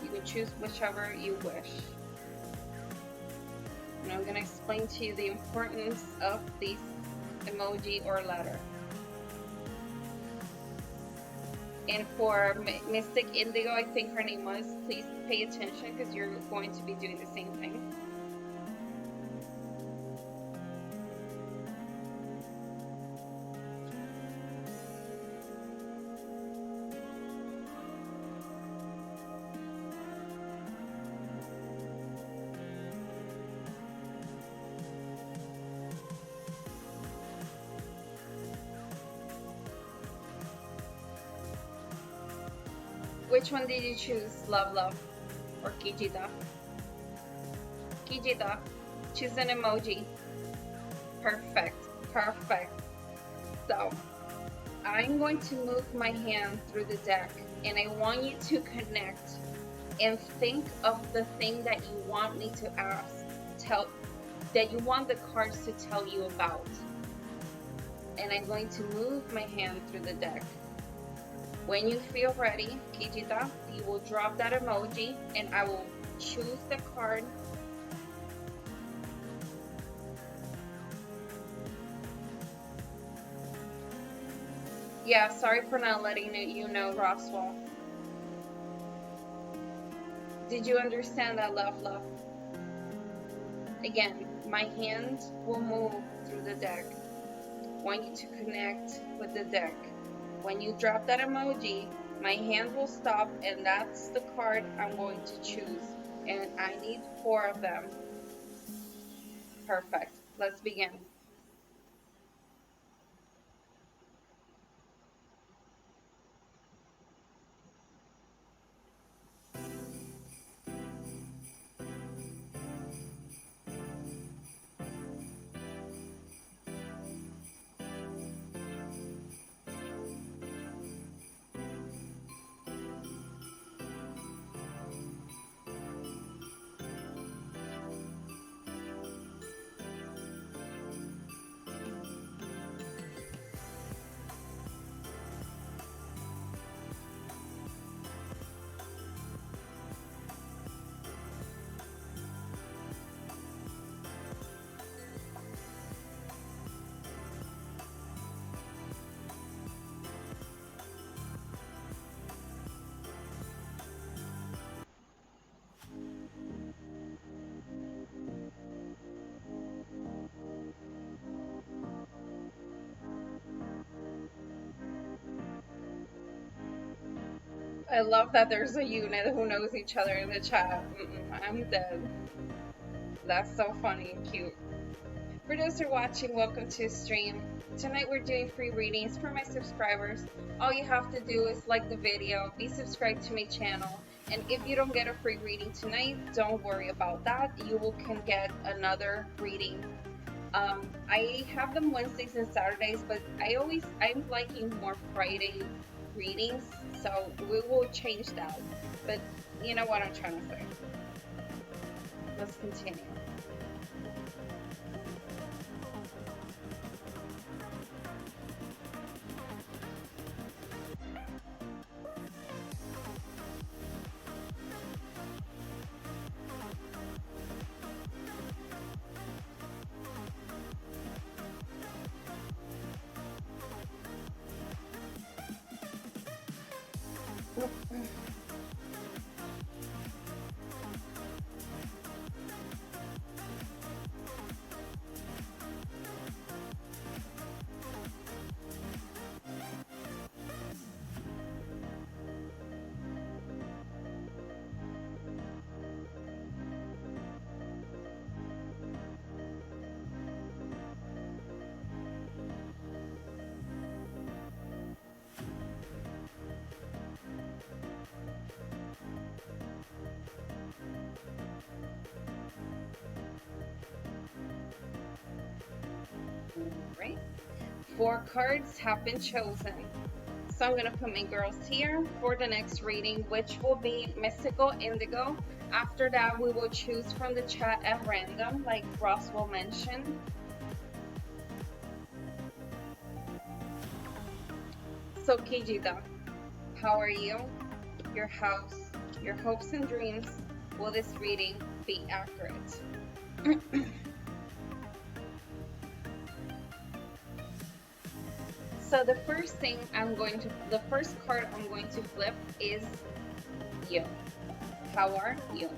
You can choose whichever you wish. And I'm going to explain to you the importance of this emoji or letter. And for Mystic Indigo, I think her name was, please pay attention because you're going to be doing the same thing. Which one did you choose, Love or Kijita? Kijita, choose an emoji. Perfect, perfect. So, I'm going to move my hand through the deck and I want you to connect and think of the thing that you want me to ask, that you want the cards to tell you about. And I'm going to move my hand through the deck. When you feel ready, Kijita, you will drop that emoji and I will choose the card. Yeah, sorry for not letting you know, Roswell. Did you understand that, Love? Again, my hand will move through the deck. I want you to connect with the deck. When you drop that emoji, my hand will stop and that's the card I'm going to choose. And I need 4 of them. Perfect. Let's begin. I love that there's a unit who knows each other in the chat. I'm dead. That's so funny and cute. For those who are watching, welcome to the stream. Tonight we're doing free readings for my subscribers. All you have to do is like the video, be subscribed to my channel, and if you don't get a free reading tonight, don't worry about that. You can get another reading. I have them Wednesdays and Saturdays, but I'm liking more Friday readings, so we will change that. But you know what I'm trying to say. Let's continue. right? 4 cards have been chosen. So I'm going to put my girls here for the next reading, which will be Mystical Indigo. After that, we will choose from the chat at random, like Ross will mention. So Kijida, how are you? Your house, your hopes and dreams, will this reading be accurate? So the first card I'm going to flip is you. How are you?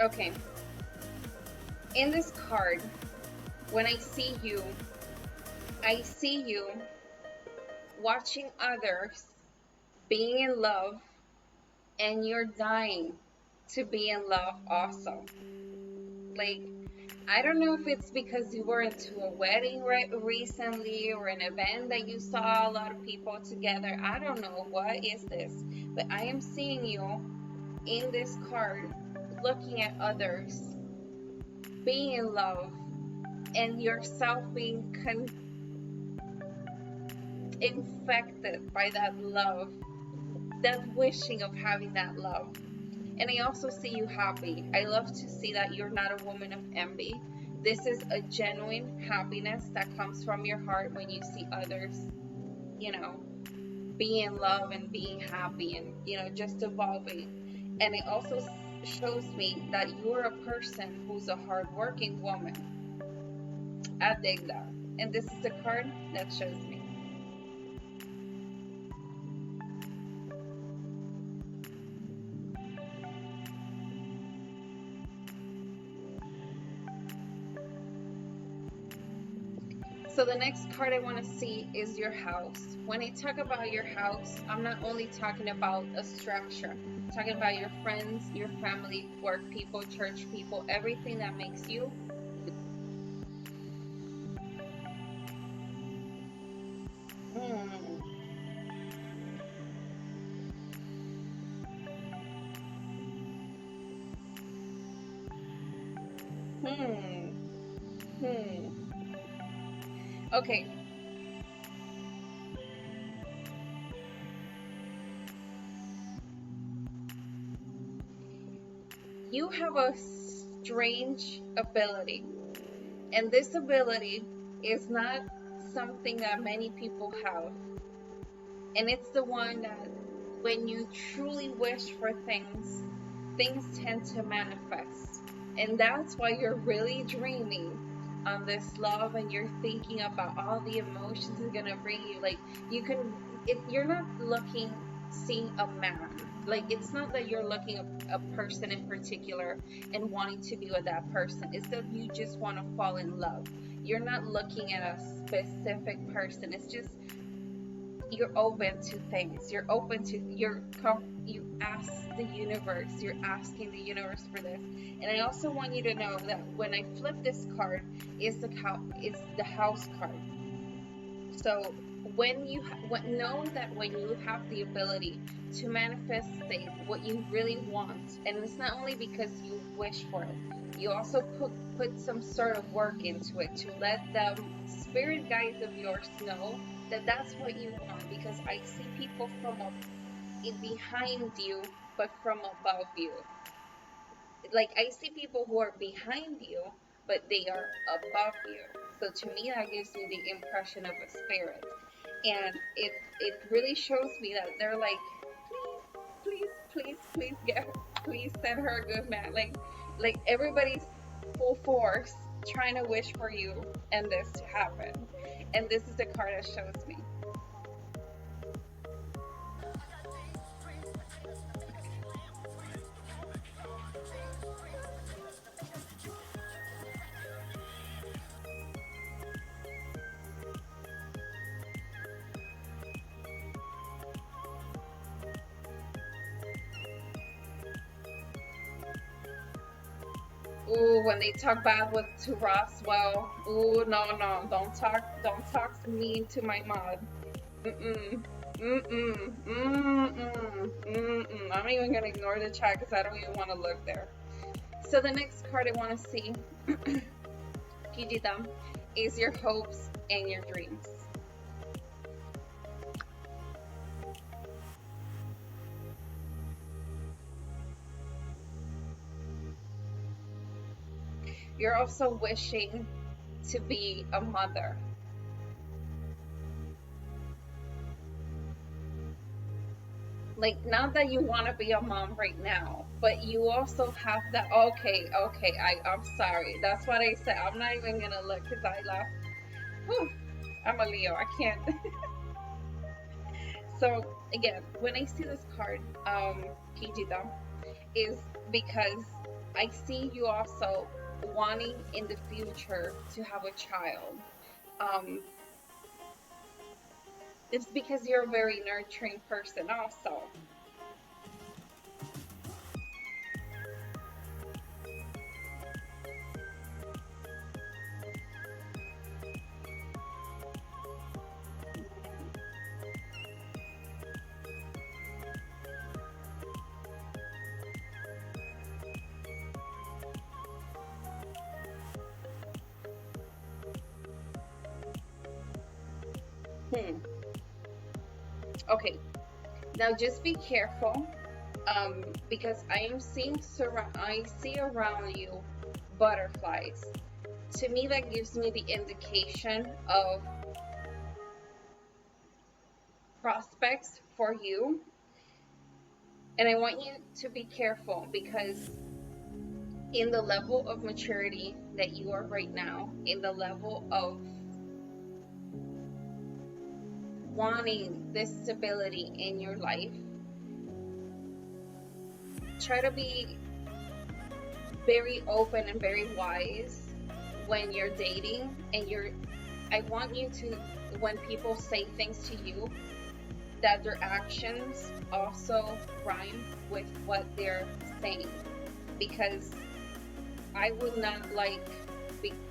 Okay. In this card, when I see you watching others being in love, and you're dying to be in love also. Like, I don't know if it's because you were into a wedding recently or an event that you saw a lot of people together. I don't know what is this, but I am seeing you in this card looking at others being in love and yourself being infected by that love, that wishing of having that love. And I also see you happy. I love to see that you're not a woman of envy. This is a genuine happiness that comes from your heart when you see others, you know, being in love and being happy and, just evolving. And it also shows me that you're a person who's a hardworking woman. I dig that. And this is the card that shows me. So the next card I want to see is your house. When I talk about your house, I'm not only talking about a structure. I'm talking about your friends, your family, work people, church people, everything that makes you. Hmm. Hmm. Hmm. Okay. You have a strange ability, and this ability is not something that many people have. And it's the one that when you truly wish for things, things tend to manifest. And that's why you're really dreaming on this love and you're thinking about all the emotions it's gonna bring you. Like you're not seeing a man. Like it's not that you're looking at a person in particular and wanting to be with that person. It's that you just want to fall in love. You're not looking at a specific person. It's just you're open to things. You ask the universe. You're asking the universe for this. And I also want you to know that when I flip this card, it's the house card. So know that when you have the ability to manifest things, what you really want, and it's not only because you wish for it, you also put some sort of work into it to let the spirit guides of yours know that that's what you want. Because I see people behind you, but from above you. Like I see people who are behind you, but they are above you. So to me, that gives me the impression of a spirit, and it really shows me that they're like, please please send her a good man. Like everybody's full force trying to wish for you and this to happen. And this is the card that shows me. Ooh, when they talk bad with to Roswell. Ooh, no, no, don't talk to me to my mom. Mm-mm. Mm-mm. Mm-mm. Mm-mm. I'm even gonna ignore the chat because I don't even want to look there. So the next card I want to see, Kijita, is your hopes and your dreams. You're also wishing to be a mother. Like, not that you want to be a mom right now, but you also have that. Okay, okay, I'm sorry. That's what I said. I'm not even gonna look because I laughed. Whew, I'm a Leo. I can't. So again, when I see this card, Kijita, is because I see you also wanting in the future to have a child. Um, it's because you're a very nurturing person, also. Hmm. Okay. Now just be careful, because I see around you butterflies. To me, that gives me the indication of prospects for you, and I want you to be careful because in the level of maturity that you are right now, in the level of wanting this stability in your life, try to be very open and very wise when you're dating, and I want you to, when people say things to you, that their actions also rhyme with what they're saying, because I would not like,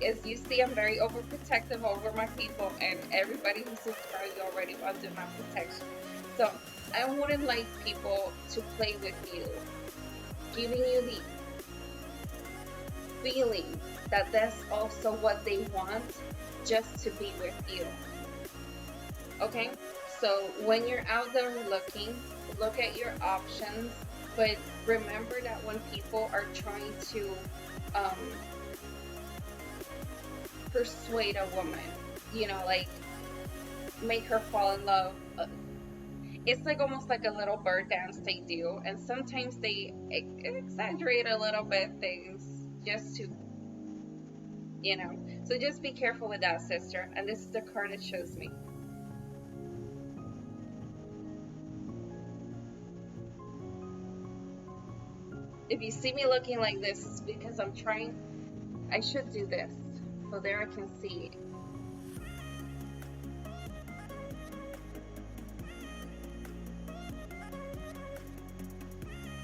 as you see, I'm very overprotective over my people, and everybody who subscribes already wants my protection. So I wouldn't like people to play with you, giving you the feeling that that's also what they want, just to be with you. Okay? So when you're out there looking, look at your options, but remember that when people are trying to um, persuade a woman, like make her fall in love, it's like almost like a little bird dance they do, and sometimes they exaggerate a little bit things just to, so just be careful with that, sister. And this is the card it shows me. If you see me looking like this, it's because I should do this so there I can see.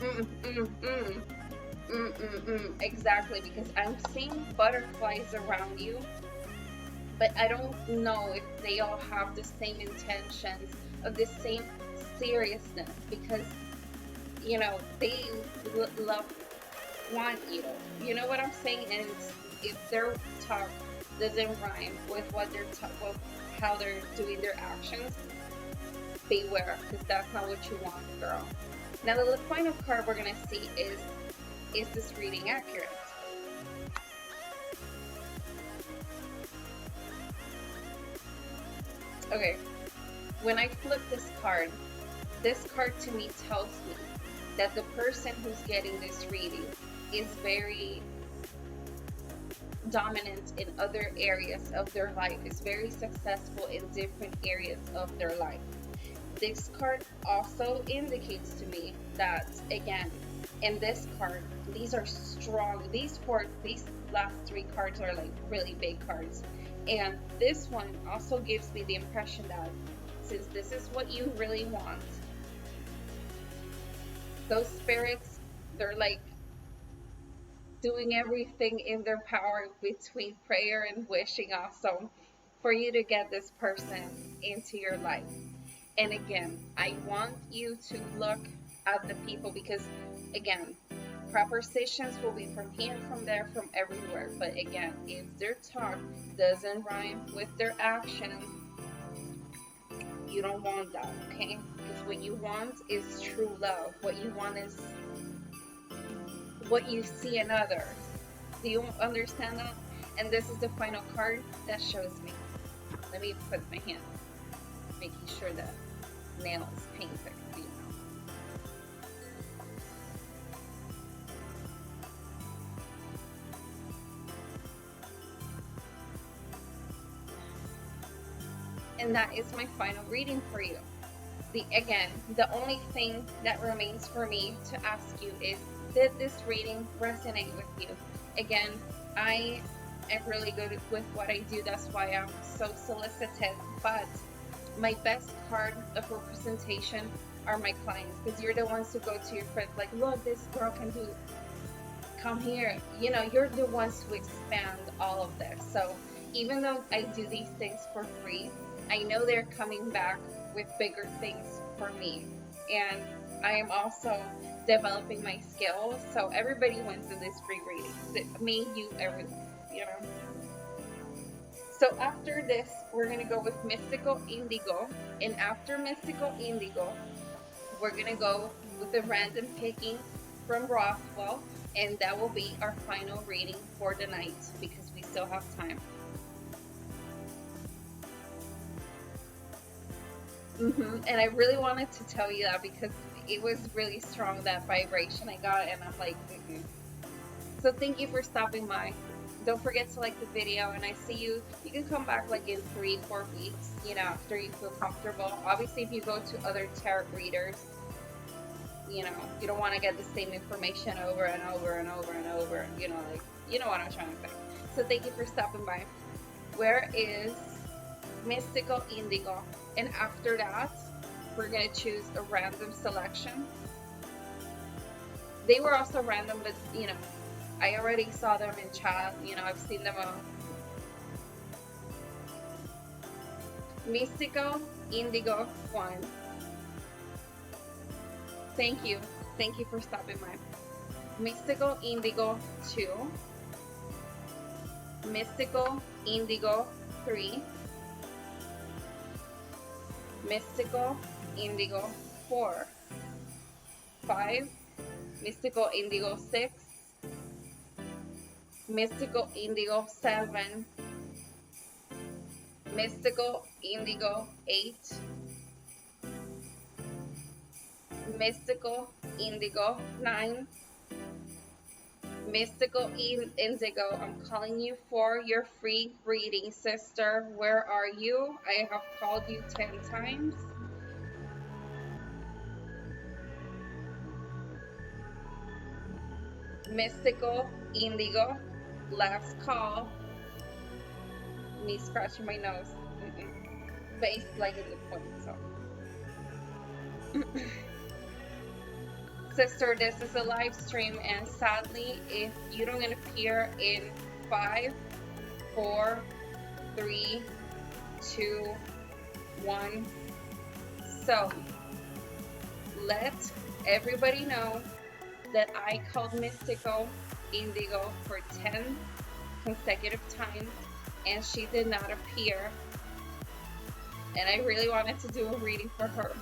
Mm, mm, mm. Mm, mm, mm. Exactly, because I'm seeing butterflies around you, but I don't know if they all have the same intentions of the same seriousness, because they love want you. You know what I'm saying? And if their talk doesn't rhyme with what with how they're doing their actions, beware, because that's not what you want, girl. Now the final card we're gonna see is this reading accurate? Okay, when I flip this card to me tells me that the person who's getting this reading is very dominant in other areas of their life, is very successful in different areas of their life. This card also indicates to me that, again, in this card, these are strong. These last three cards are like really big cards. And this one also gives me the impression that since this is what you really want, those spirits, they're like doing everything in their power between prayer and wishing also for you to get this person into your life. And again, I want you to look at the people because, again, prepositions will be from here, from there, from everywhere. But again, if their talk doesn't rhyme with their action, you don't want that, okay? Because what you want is true love. What you want is what you see in others. Do you understand that? And this is the final card that shows me. Let me put my hand, making sure that nail is painted. And that is my final reading for you. Again, the only thing that remains for me to ask you is, did this reading resonate with you? Again, I am really good with what I do. That's why I'm so solicited. But my best card of representation are my clients, because you're the ones who go to your friends like, look, this girl can do, come here. You know, you're the ones who expand all of this. So even though I do these things for free, I know they're coming back with bigger things for me. And I am also developing my skills. So everybody wins in this free reading. Me, you, everyone, you know. So after this, we're going to go with Mystical Indigo. And after Mystical Indigo, we're going to go with the random picking from Roswell. And that will be our final reading for the night because we still have time. And I really wanted to tell you that because it was really strong, that vibration I got, and I'm like, So thank you for stopping by. Don't forget to like the video, and I see you. You can come back like in 3-4 weeks, you know, after you feel comfortable. Obviously, if you go to other tarot readers, you know, you don't want to get the same information over and over and over and over, you know, like, you know what I'm trying to say. So thank you for stopping by. Where is Mystical Indigo? And after that, we're going to choose a random selection. They were also random, but, you know, I already saw them in chat. You know, I've seen them all. Mystical Indigo 1. Thank you. Thank you for stopping by. Mystical Indigo 2. Mystical Indigo 3. Mystical Indigo 4. 5. Mystical Indigo 6. Mystical Indigo 7. Mystical Indigo 8. Mystical Indigo 9. Mystical Indigo, I'm calling you for your free reading, sister. Where are you? I have called you 10 times. Mystical Indigo, last call. Me scratching my nose. But it's like in the point, so. Sister, this is a live stream, and sadly, if you don't appear in 5, 4, 3, 2, 1. So, let everybody know that I called Mystical Indigo for 10 consecutive times, and she did not appear. And I really wanted to do a reading for her.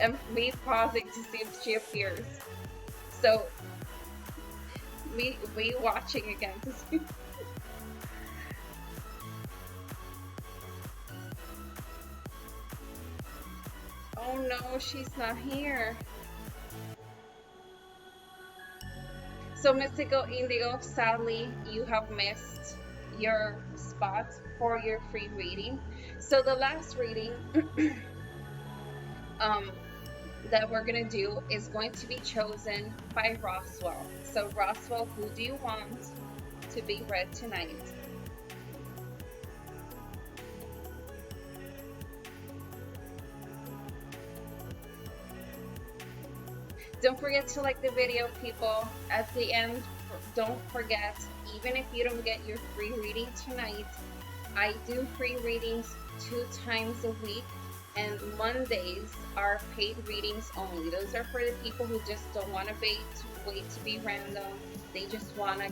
And me pausing to see if she appears. So, me watching again to see. Oh no, she's not here. So Mystical Indigo, sadly, you have missed your spot for your free reading. So the last reading that we're gonna do is going to be chosen by Roswell. So Roswell, who do you want to be read tonight? Don't forget to like the video, people. At the end, don't forget, even if you don't get your free reading tonight, I do free readings 2 times a week, and Mondays are paid readings only. Those are for the people who just don't want to wait to be random. They just want to,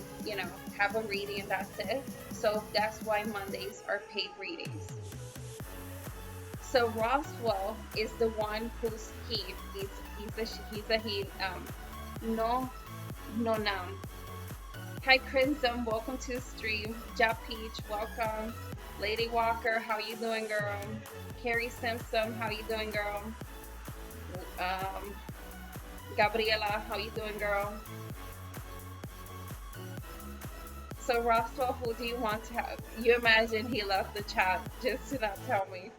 have a reading and that's it. So that's why Mondays are paid readings. So Roswell is the one who's he. He's a he. No, noun. Hi Crimson, welcome to the stream. Ja Peach, welcome. Lady Walker, how you doing, girl? Carrie Simpson, how you doing, girl? Gabriela, how you doing, girl? So Roswell, who do you want to have? You imagine he left the chat just to not tell me.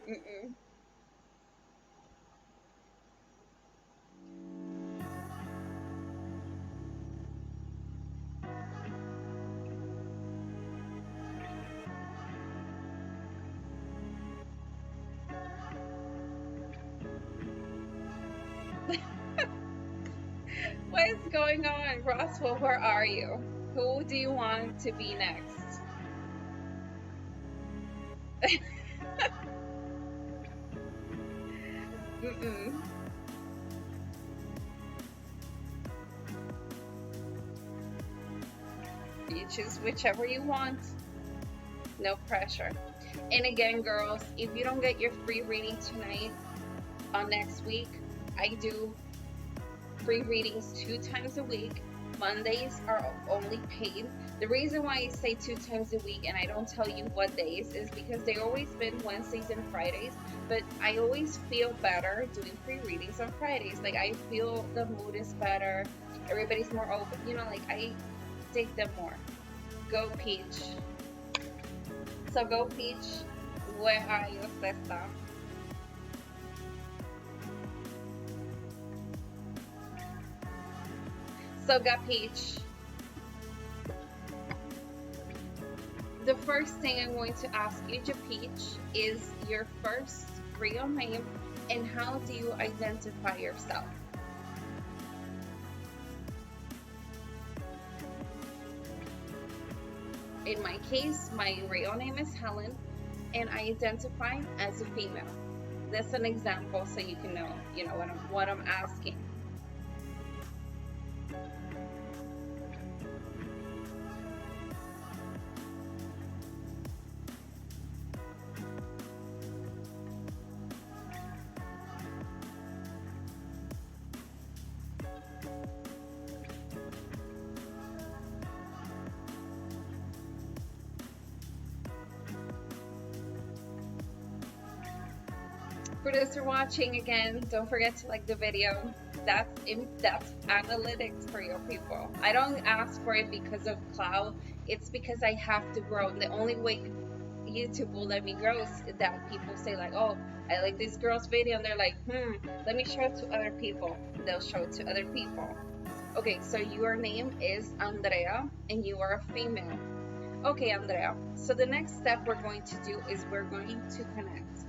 What is going on? Roswell, where are you? Who do you want to be next? You choose whichever you want. No pressure. And again, girls, if you don't get your free reading tonight, on next week, I do free readings 2 times a week. Mondays are only paid. The reason why I say 2 times a week and I don't tell you what days is because they always been Wednesdays and Fridays, but I always feel better doing free readings on Fridays. Like, I feel the mood is better, everybody's more open, like I dig them more. Go Peach. So Go Peach, where are you, sister? So Go Peach. The first thing I'm going to ask you, Peach, is your first real name and how do you identify yourself? In my case, my real name is Helen and I identify as a female. That's an example so you can know, what I'm asking. For those who are watching, again, don't forget to like the video. That's analytics for your people. I don't ask for it because of clout. It's because I have to grow. The only way YouTube will let me grow is that people say like, oh, I like this girl's video, and they're like, let me show it to other people. They'll show it to other people. Okay, so your name is Andrea, and you are a female. Okay, Andrea. So the next step we're going to do is we're going to connect.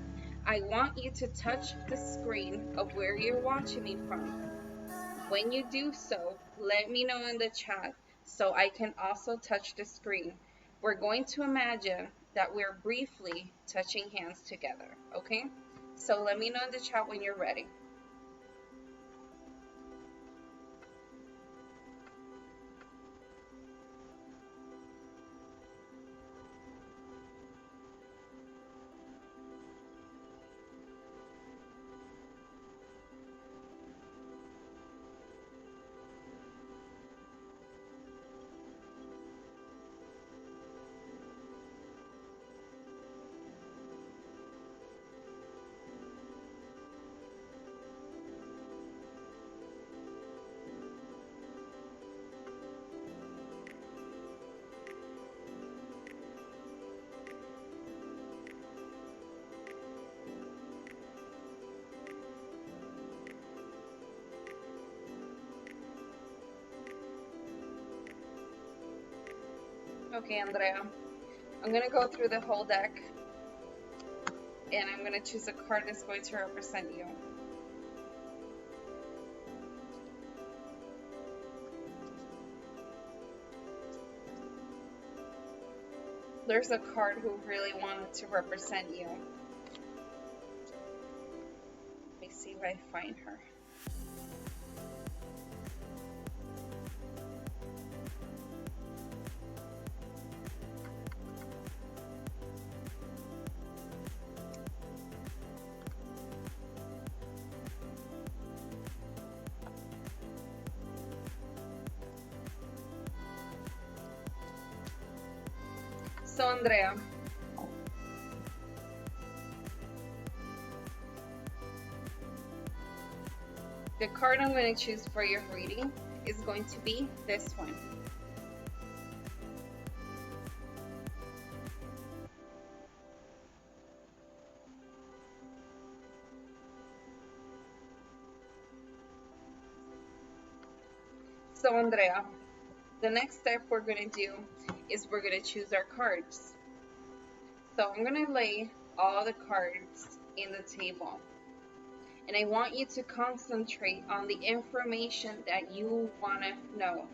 I want you to touch the screen of where you're watching me from. When you do so, let me know in the chat so I can also touch the screen. We're going to imagine that we're briefly touching hands together, okay? So let me know in the chat when you're ready. Okay, Andrea, I'm going to go through the whole deck, and I'm going to choose a card that's going to represent you. There's a card who really wanted to represent you. Let me see if I find her. So, Andrea, the card I'm going to choose for your reading is going to be this one. So, Andrea, the next step we're going to do is we're going to choose our cards. So I'm going to lay all the cards in the table. And I want you to concentrate on the information that you want to know.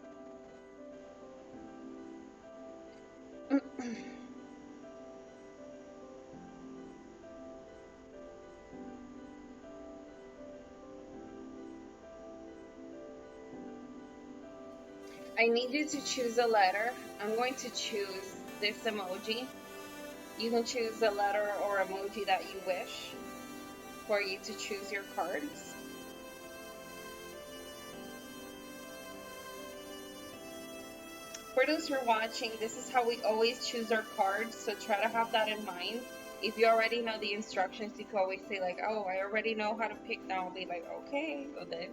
I need you to choose a letter. I'm going to choose this emoji. You can choose a letter or emoji that you wish for you to choose your cards. For those who are watching, this is how we always choose our cards, so try to have that in mind. If you already know the instructions, you can always say like, oh, I already know how to pick now. I'll be like, okay, well then.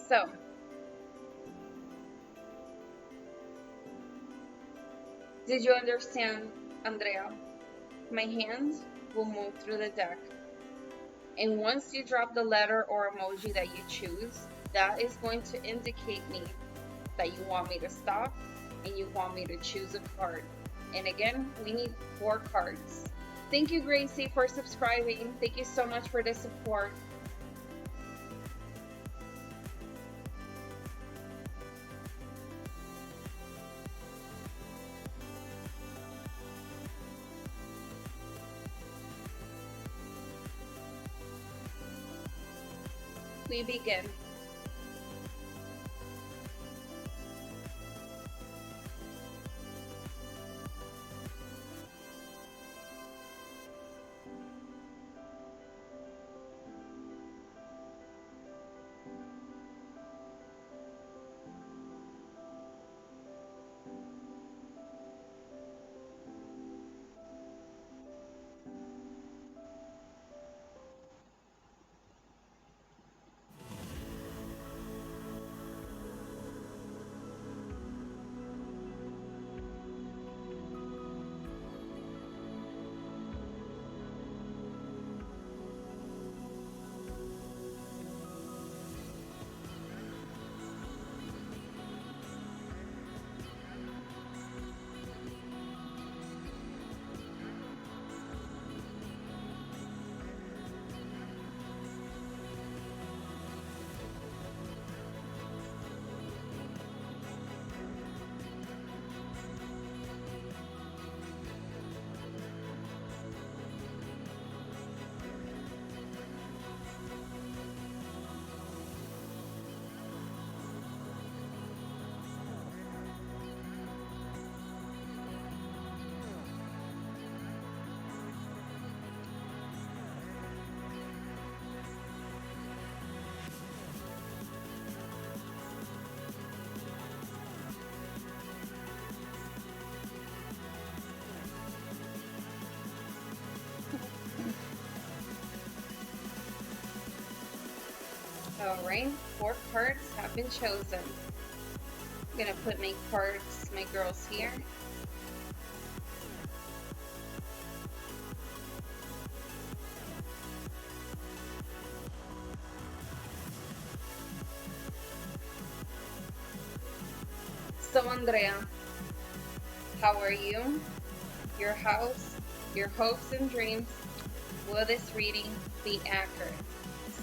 So, did you understand, Andrea? My hands will move through the deck. And once you drop the letter or emoji that you choose, that is going to indicate me that you want me to stop and you want me to choose a card. And again, we need 4 cards. Thank you, Gracie, for subscribing. Thank you so much for the support. We begin. Alright, 4 cards have been chosen. I'm gonna put my cards, my girls here. So, Andrea, how are you? Your house, your hopes and dreams, will this reading be accurate?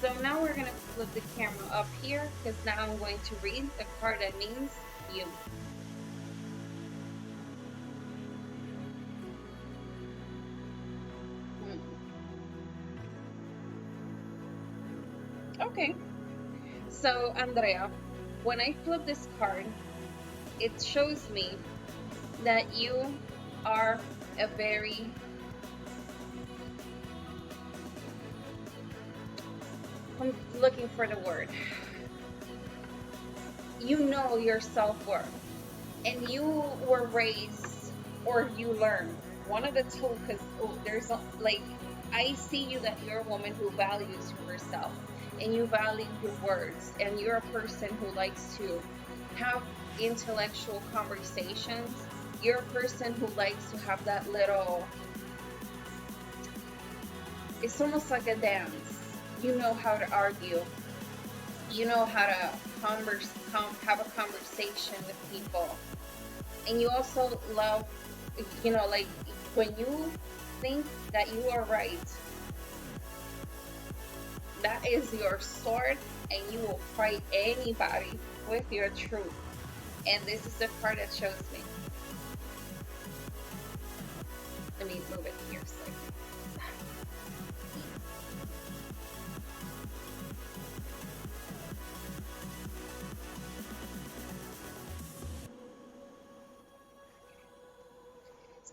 So now we're going to flip the camera up here because now I'm going to read the card that means you. Okay. So, Andrea, when I flip this card, it shows me that you are a very, I'm looking for the word, you know your self-worth, and you were raised or you learned one of the two, because there's like, I see you that you're a woman who values herself and you value your words, and you're a person who likes to have intellectual conversations. You're a person who likes to have that little, it's almost like a dance. You know how to argue, you know how to have a conversation with people, and you also love, like when you think that you are right, that is your sword, and you will fight anybody with your truth. And this is the part that shows me. Let me move it here slightly.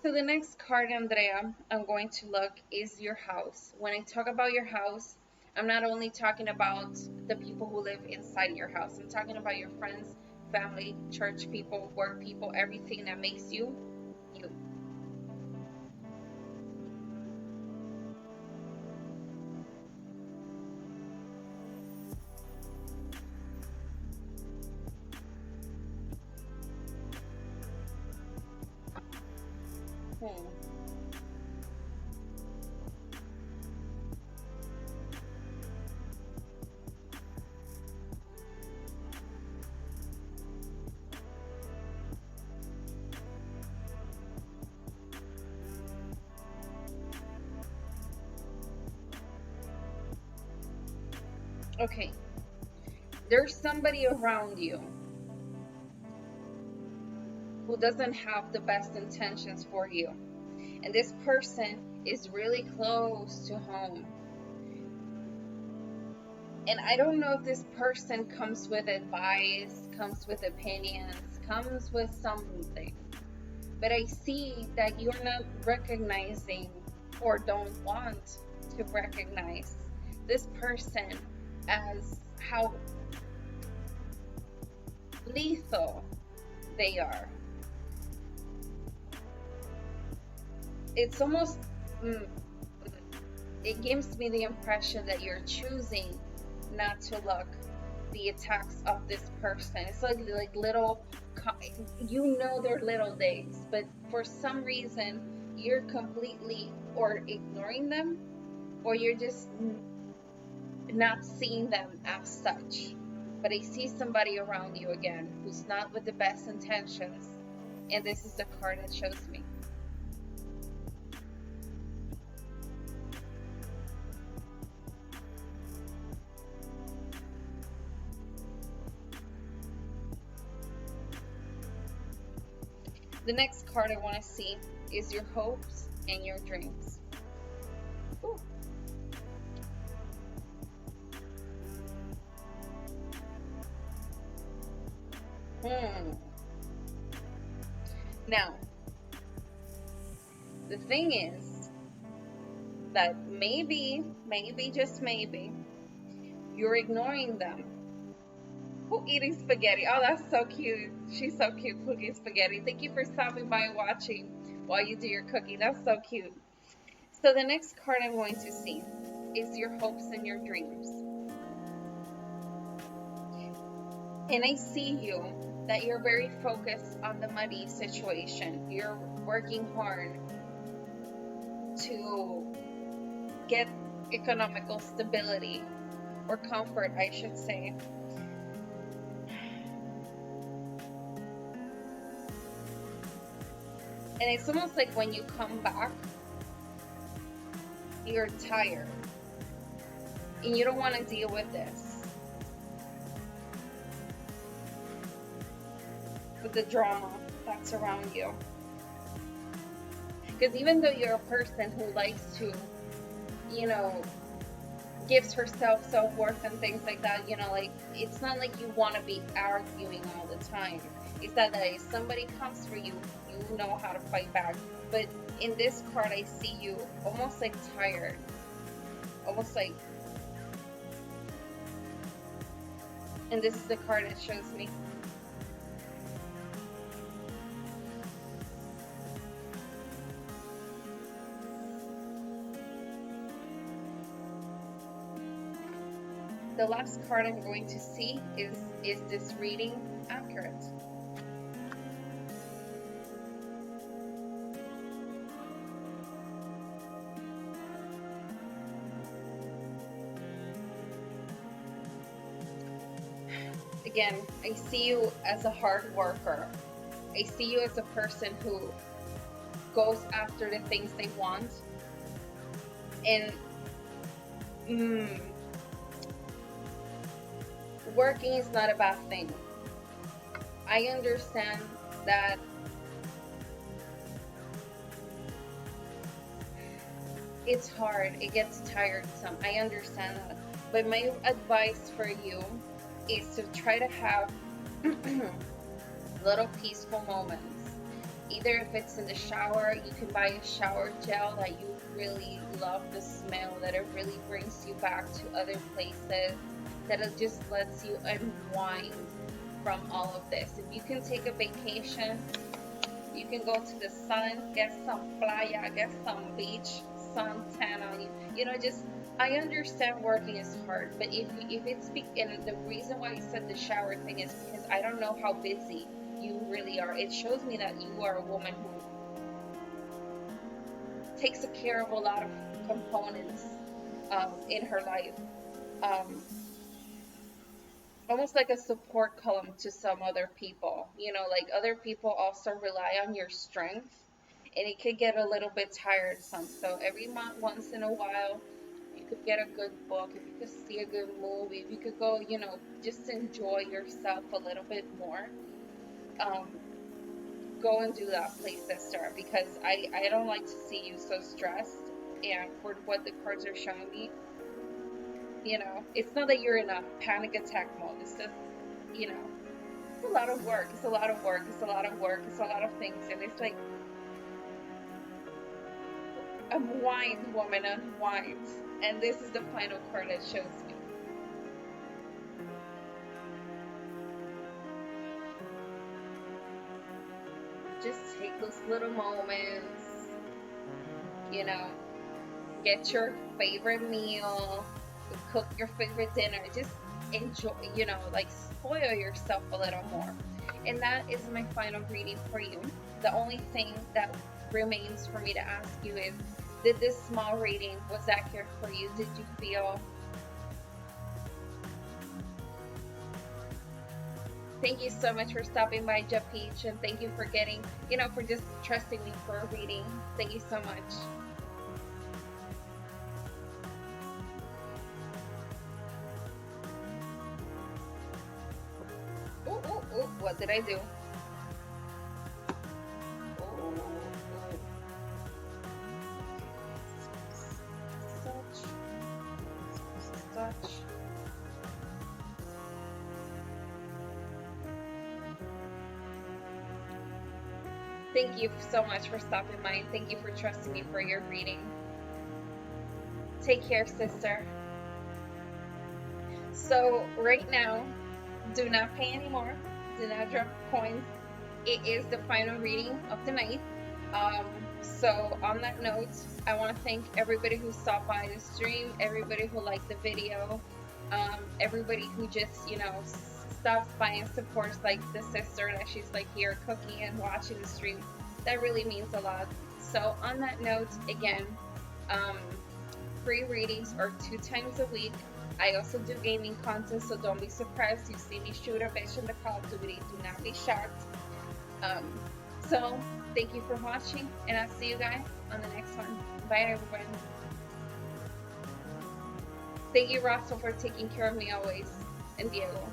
So the next card, Andrea, I'm going to look is your house. When I talk about your house, I'm not only talking about the people who live inside your house. I'm talking about your friends, family, church people, work people, everything that makes you, you. Hmm. Okay, there's somebody around you who doesn't have the best intentions for you. And this person is really close to home. And I don't know if this person comes with advice, comes with opinions, comes with something. But I see that you're not recognizing or don't want to recognize this person as how lethal they are. It's almost, mm, it gives me the impression that you're choosing not to look the attacks of this person. It's like little, they're little things, but for some reason you're completely or ignoring them, or you're just not seeing them as such. But I see somebody around you again who's not with the best intentions, and this is the card that shows me. The next card I want to see is your hopes and your dreams. Ooh. Now, the thing is that maybe, just maybe, you're ignoring them. Who eating spaghetti? Oh, that's so cute. She's so cute cooking spaghetti. Thank you for stopping by and watching while you do your cooking. That's so cute. So the next card I'm going to see is your hopes and your dreams. And I see you that you're very focused on the money situation. You're working hard to get economical stability or comfort, I should say. And it's almost like when you come back, you're tired and you don't want to deal with this, with the drama that's around you. Because even though you're a person who likes to, gives herself self-worth and things like that. Like, it's not like you want to be arguing all the time. It's that if somebody comes for you, you know how to fight back. But in this card, I see you almost like tired, almost like, and this is the card it shows me. The last card I'm going to see is this reading accurate? Again, I see you as a hard worker. I see you as a person who goes after the things they want. And working is not a bad thing. I understand that it's hard, it gets tiresome. I understand that. But my advice for you is to try to have little peaceful moments. Either if it's in the shower, you can buy a shower gel that you really love the smell, that it really brings you back to other places, that it just lets you unwind from all of this. If you can take a vacation, you can go to the sun, get some playa, get some beach suntan on you. Just, I understand working is hard, but if it's, and the reason why I said the shower thing is because I don't know how busy you really are. It shows me that you are a woman who takes care of a lot of components in her life. Almost like a support column to some other people. Like other people also rely on your strength, and it could get a little bit tiresome. So every month, once in a while, you could get a good book, if you could see a good movie, if you could go, just enjoy yourself a little bit more. Go and do that, please, sister, because I don't like to see you so stressed. And for what the cards are showing me, it's not that you're in a panic attack mode. It's just, it's a lot of work. It's a lot of work. It's a lot of work. It's a lot of things. And it's like, unwind, woman, unwind. And this is the final card that shows me. Just take those little moments, get your favorite meal, cook your favorite dinner, just enjoy, like spoil yourself a little more. And that is my final reading for you. The only thing that remains for me to ask you is, did this small reading, was accurate for you? Did you feel? Thank you so much for stopping by, Peach, and thank you for getting, for just trusting me for a reading. Thank you so much. Ooh, what did I do? Such. Thank you so much for stopping by. Thank you for trusting me for your reading. Take care, sister. So right now, do not pay anymore. Do not drop coins. It is the final reading of the night. So on that note, I want to thank everybody who stopped by the stream, everybody who liked the video, everybody who just, stops by and supports like the sister that she's like here cooking and watching the stream. That really means a lot. So on that note, again, free readings are 2 times a week. I also do gaming content, so don't be surprised you see me shoot a bitch in the Call of Duty. Do not be shocked. So thank you for watching, and I'll see you guys on the next one. Bye, everyone. Thank you, Russell, for taking care of me always, and Diego.